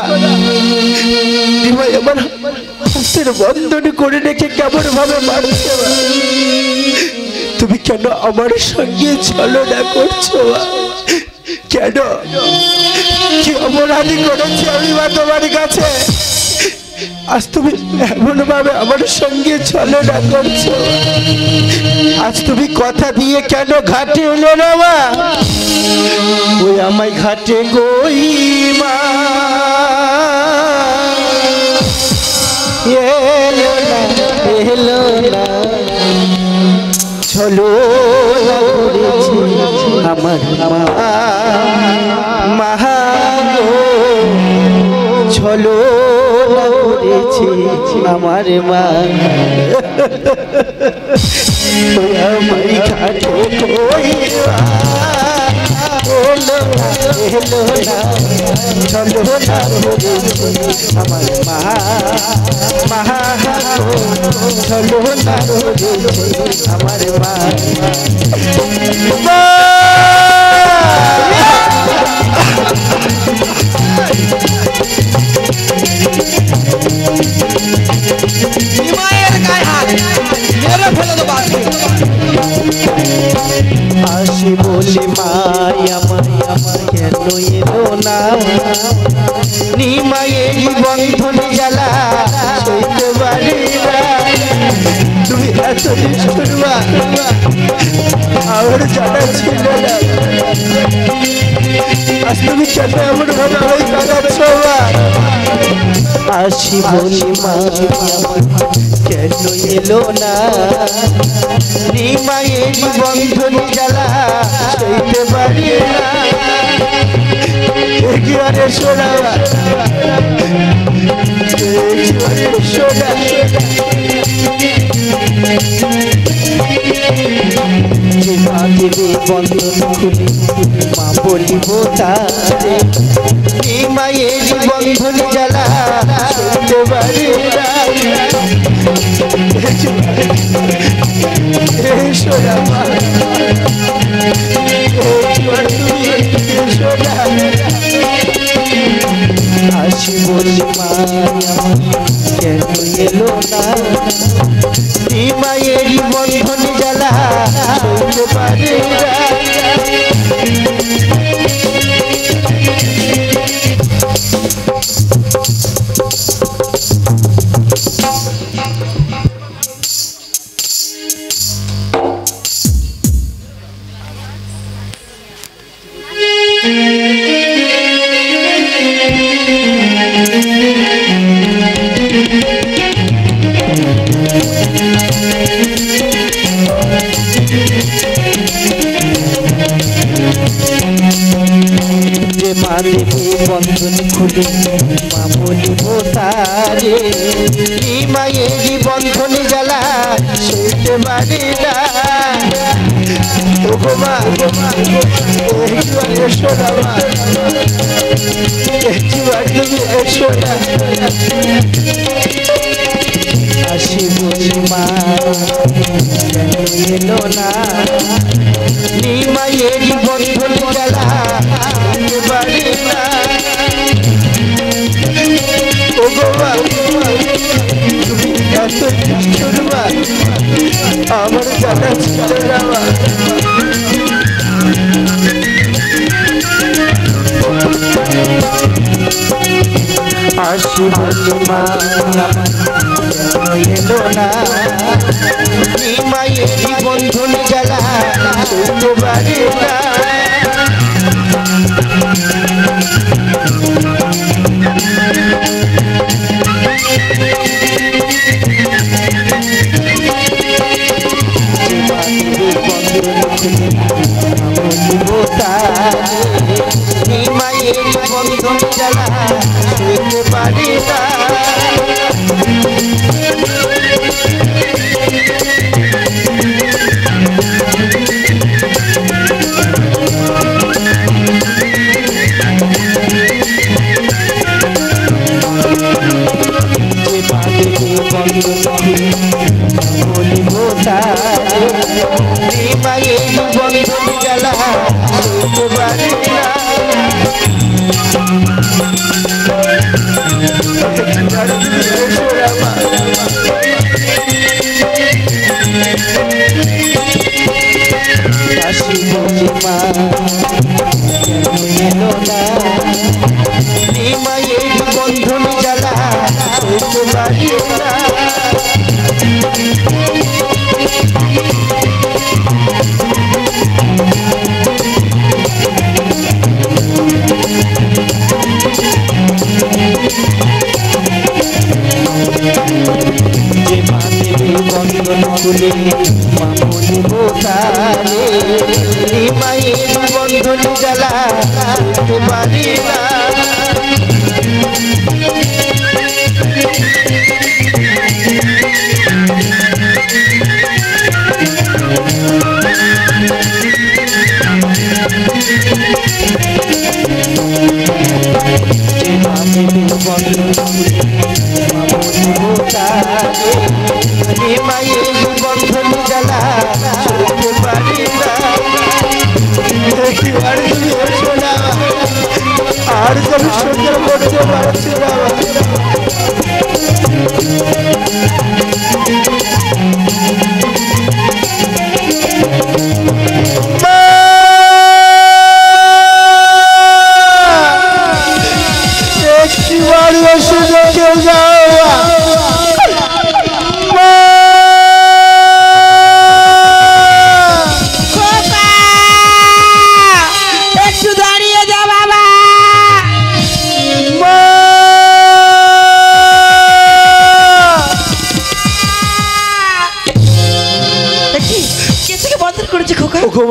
নিমাই আমার হাতের বন্ধন করে রেখে কেমন ভাবে মারছে। তুমি কেন আমার সঙ্গে ছলনা করছো? কেন? কি অপরাধী করেছি আমি বা তোমার কাছে? আজ তুমি এমন ভাবে আমার সঙ্গে ছলনা করছো। আজ তুমি কথা দিয়ে কেন ঘাটে এলে না মা? ওই আমায় ঘাটে গই মা এলো না, এলো না, ছলো আমার মা ছলো করেছে আমার মা। আমায় ঘাটে কই এলো না, এলো না, ছলো না আমার মা ছলো না আমার মা। বলি মাই আমার কেন এলো না নিমায়ের বন্ধন জ্বালা সইতে পারি না তুমি এত নিষ্ঠুরবা আমার জানা ছিল না আজ তুমি কেন এমন ভাবে আমায় কাঁদাচ্ছ আসি বলি মা কেন এলো না নিমায়ের বন্ধন জ্বালা সইতে পারি না একেবারে সোনা একেবারে সোনা যে মা দেবে বন্ধন খুলে মা বলিব তারে নিমায়ের বন্ধন জ্বালা সইতে পারি না সোনা মা আসি বলি মা কেন এলো না নিমায়ের বন্ধন জ্বালা সইতে পারি না মা দেবে বন্ধন খুলে মা বলিব তারে নিমায়ের বন্ধন জ্বালা সইতে পারি না ওগো মা একবার এসো না মা একবার তুমি এসো না আসি বলি মা কেন এলো না নিমায়ের বন্ধন জ্বালা সইতে পারি না ওগো মা তুমি এত নিষ্ঠুর মা আমার জানা ছিল না মা আসি বলি মা এলো না নিমায়ের বন্ধন জ্বালা সইতে পারি না নিমায়ের বন্ধন জ্বালা সইতে পারি না বলিব তারে নিমায়ের বন্ধন জ্বালা সইতে পারি না আসি বলি মা কেন এলো না নিমায়ের বন্ধন জ্বালা সইতে পারি না যে মা দেবে বন্ধন খুলে মা বলিব তারে নিমায়ের বন্ধন জ্বালা সইতে পারি না নিমায়ের বন্ধন জ্বালা সইতে পারি না আর যেন সহ্য করতে পারছি না মা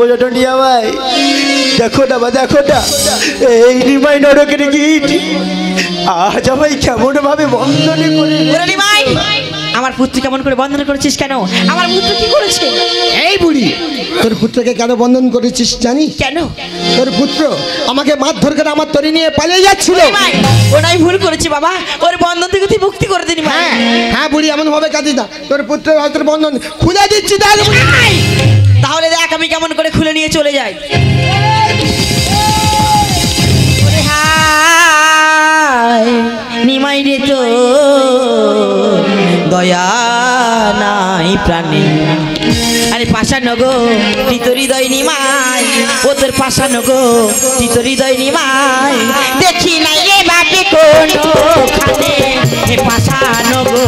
বোঝাটা নিয়ে আমায় দেখো না বা দেখো না এই নিমাই নরকের গিট আজ আমায় কেমন ভাবে বন্ধনে করে ওরে নিমাই, আমার পুত্র কেমন করে বন্ধন করেছিস কেন? আমার পুত্র কি করেছে? এই বুড়ি, তোর পুত্রকে কেন বন্ধন করেছিস জানিস? কেন? তোর পুত্র আমাকে মারধর করে আমার তরি নিয়ে পালিয়ে যাচ্ছিল। নিমাই, ওনাই ভুল করেছে বাবা, ওর বন্ধন থেকে তুই মুক্তি করে দে নিমাই। হ্যাঁ হ্যাঁ বুড়ি, এমন ভাবে কাঁদিস না, তোর পুত্রের হাতের বন্ধন খুলে দিচ্ছি। নিমাই, তাহলে দেখ আমি কেমন করে খুলে নিয়ে চলে যাই। ওরে হায় নিমাই রে, তো দয়া নাই প্রাণী। আরে পাশানো গো তিতর হৃদয় নিমাই, ও তোর পাশানো গো তিতর হৃদয় নিমাই। দেখি নাই রে বাপে কোনো খানে, হে পাশানো গো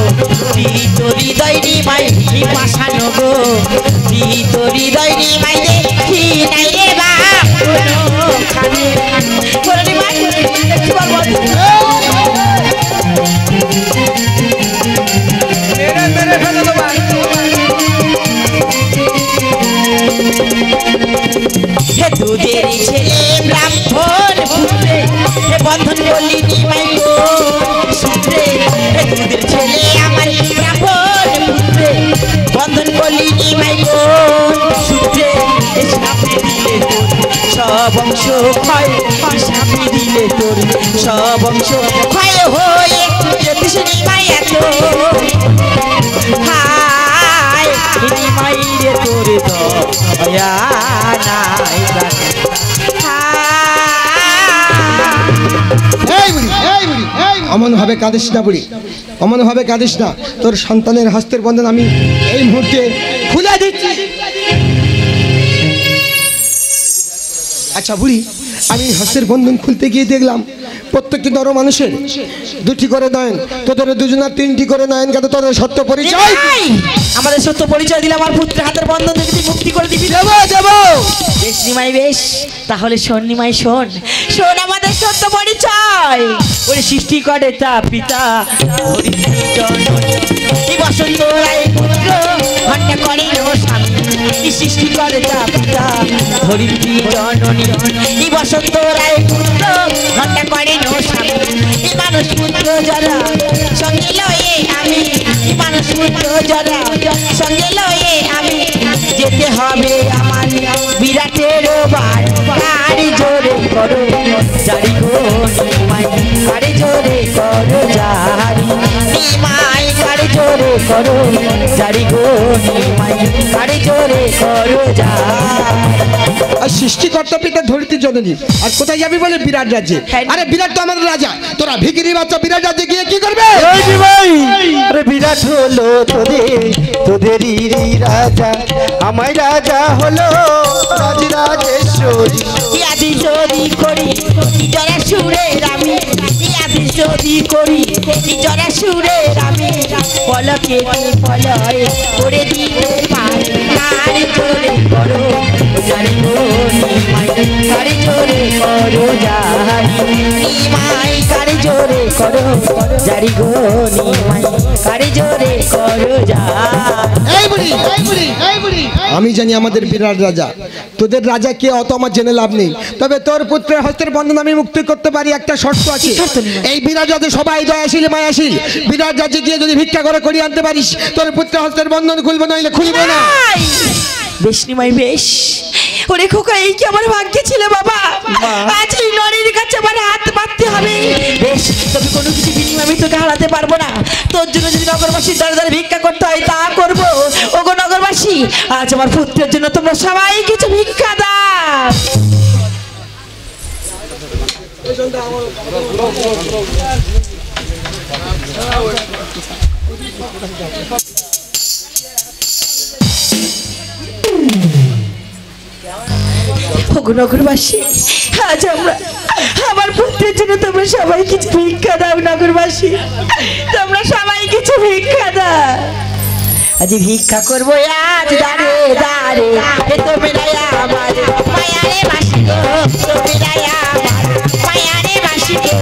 তিতর হৃদয় নিমাই, হে পাশানো গো তিতর হৃদয় নিমাই। দেখি নাই রে বাপ কোনো খানে, করে নিমাই দেখি বলবো। হে দুধের ছেলে ব্রাহ্মণ পুত্রে, হে বন্ধন বলি নিমাই গো সূত্রে। হে দুধের ছেলে আমার ব্রাহ্মণ পুত্রে, বন্ধন বলি নিমাই গো সূত্রে। সাপে দিলে তোর সব অংশ ক্ষয়, সাপে দিলে তোর সব অংশ ক্ষয় হয়ে জ্যোতিষ নিমাই এত হায় নিমাই রে, তোর দয়া নাই প্রাণে। অমন ভাবে কাঁদিস না বুড়ি, অমন ভাবে কাঁদিস না। তোর সন্তানের হস্তের বন্ধন আমি এই মুহূর্তে খুলে দিচ্ছি। আচ্ছা বুড়ি, আমি হস্তের বন্ধন খুলতে গিয়ে দেখলাম প্রত্যেকটি নর মানুষের দুটি করে নয়ন, তোদের দুজনের তিনটি করে নয়ন। কেন তোদের সত্য পরিচয়? আমাদের সত্য পরিচয় দিলে আমার পুত্রের হাতের বন্ধন থেকে তুই মুক্তি করে দিবি। দেবো দেবো। বেশ নিমাই বেশ, তাহলে শোন নিমাই শোন, শোন আমাদের সত্য পরিচয়। ওই সৃষ্টি করে তা পিতা এই বসন্ত রায় পুত্র ঘন্টা করে স্বামী। সৃষ্টি করে তা পিতা ধরিত্রী জননী, এই বসন্ত রায় পুত্র ঘন্টা করে স্বামী। এই মানুষ পুত্র যারা সঙ্গে লয়ে আমি, এই মানুষ পুত্র যারা সঙ্গে লয়ে আমি, যেতে হবে আমার বিরাটের বার। কারি জোরে করো জারি গো নিমাই, কারি জোরে করো জারি নিমাই, কারি জোরে করো জারি গো নিমাই, কারি জোরে করো জারি। আর সৃষ্টিকর্তা পিতা ধরিত্রী জননী, আর কোথায় যাবি বলে? বিরাট রাজ্যে। আরে বিরাট তো আমাদের রাজা, তোরা ভিখিরি বাচ্চা বিরাট রাজ্যে গিয়ে কি করবে? আরে বিরাট হলো তোদেরই রাজা, আমায় রাজা হলো রাজরাজেশ্বরী। ইয়াদি যদি করি জরা সুরের আমি, ইয়াদি যদি করি জরা সুরের আমি, পলকে পলয় করে দিতে পারি। কারি জোরে করো জারি গো নিমাই, কারি জোরে করো জারি নিমাই, কারি জোরে করো জারি গো নিমাই, কারি জোরে করো জারি। এই বুড়ি, এই বুড়ি, এই বুড়ি, আমি জানি আমাদের বিরাট রাজা, তোদের রাজা কে অত আমার জেনে লাভ নেই। তবে তোর পুত্রের হস্তের বন্ধন আমি মুক্তি করতে পারি, একটা শর্ত আছে। এই বিরাট রাজে সবাই দয়াশীল মায়াশীল, বিরাট রাজে গিয়ে যদি ভিক্ষা করে করিয়ে আনতে পারিস, তোর পুত্রের হস্তের বন্ধন খুলবো, নইলে খুলবে না। বেশ নিমাই বেশ। ওরে খোকা, এই কি আমার ভাগ্যে ছিল বাবা, আজ এই নরের কাছে আমার হাত পাততে হবে। বেশ, তবে কোনো কিছু বিনিময়ে আমি তোকে হারাতে পারবো না। তোর জন্য যদি নগরবাসীর দ্বারা দ্বারা ভিক্ষা করতে হয় তা করবো। ওগো নগরবাসী, আজ আমার পুত্রের জন্য তোমরা সবাই কিছু ভিক্ষা দাও। নগরবাসী, আজ আমার পুত্রের জন্য তোমরা সবাই কিছু ভিক্ষা দাও। নগরবাসী, তোমরা সবাই কিছু ভিক্ষা দাও। আজ ভিক্ষা করবো আজ দাঁড়ে দাঁড়ে, তোমরাই আমার মায়ারে বাসি গো, তোমরাই আমার মায়ারে বাসি গো,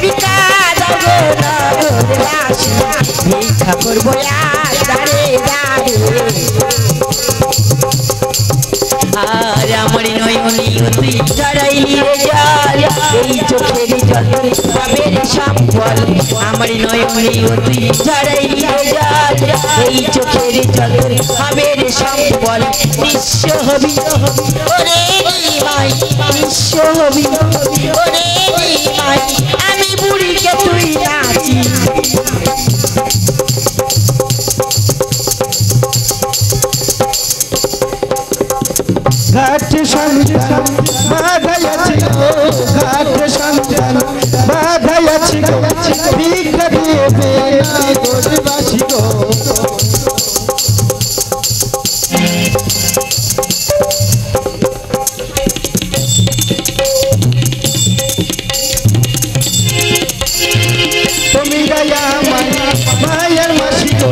ভিক্ষা দাও গো নগরবাসী। ভিক্ষা করবো আজ দাঁড়ে দাঁড়ে, আর নয়নি তুই ঝরাইলি রে জল এই চোখের জল হবে রে সম্বল আমার নয়নি তুই ঝরাইলি রে জল এই চোখের জল হবে রে সম্বল নিঃস্ব হবি ওরে নিমাই নিঃস্ব হবি ওরে নিমাই আমি বুড়িকে তুই নাচি ঘাট সন্তান বাধাইয়াছি গো ঘাট সন্তান বাধাইয়াছি গো ভিক্ষা দিবে না গোরবাসী গো তুমি দয়া মায়ের মাসি গো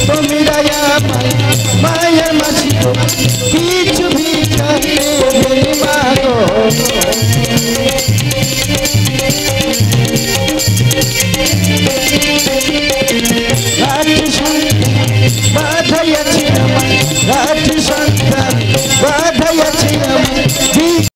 তুমি দয়া মায়ের মাসি গো কিছু ভিক্ষা দেবে মা গো ঘাট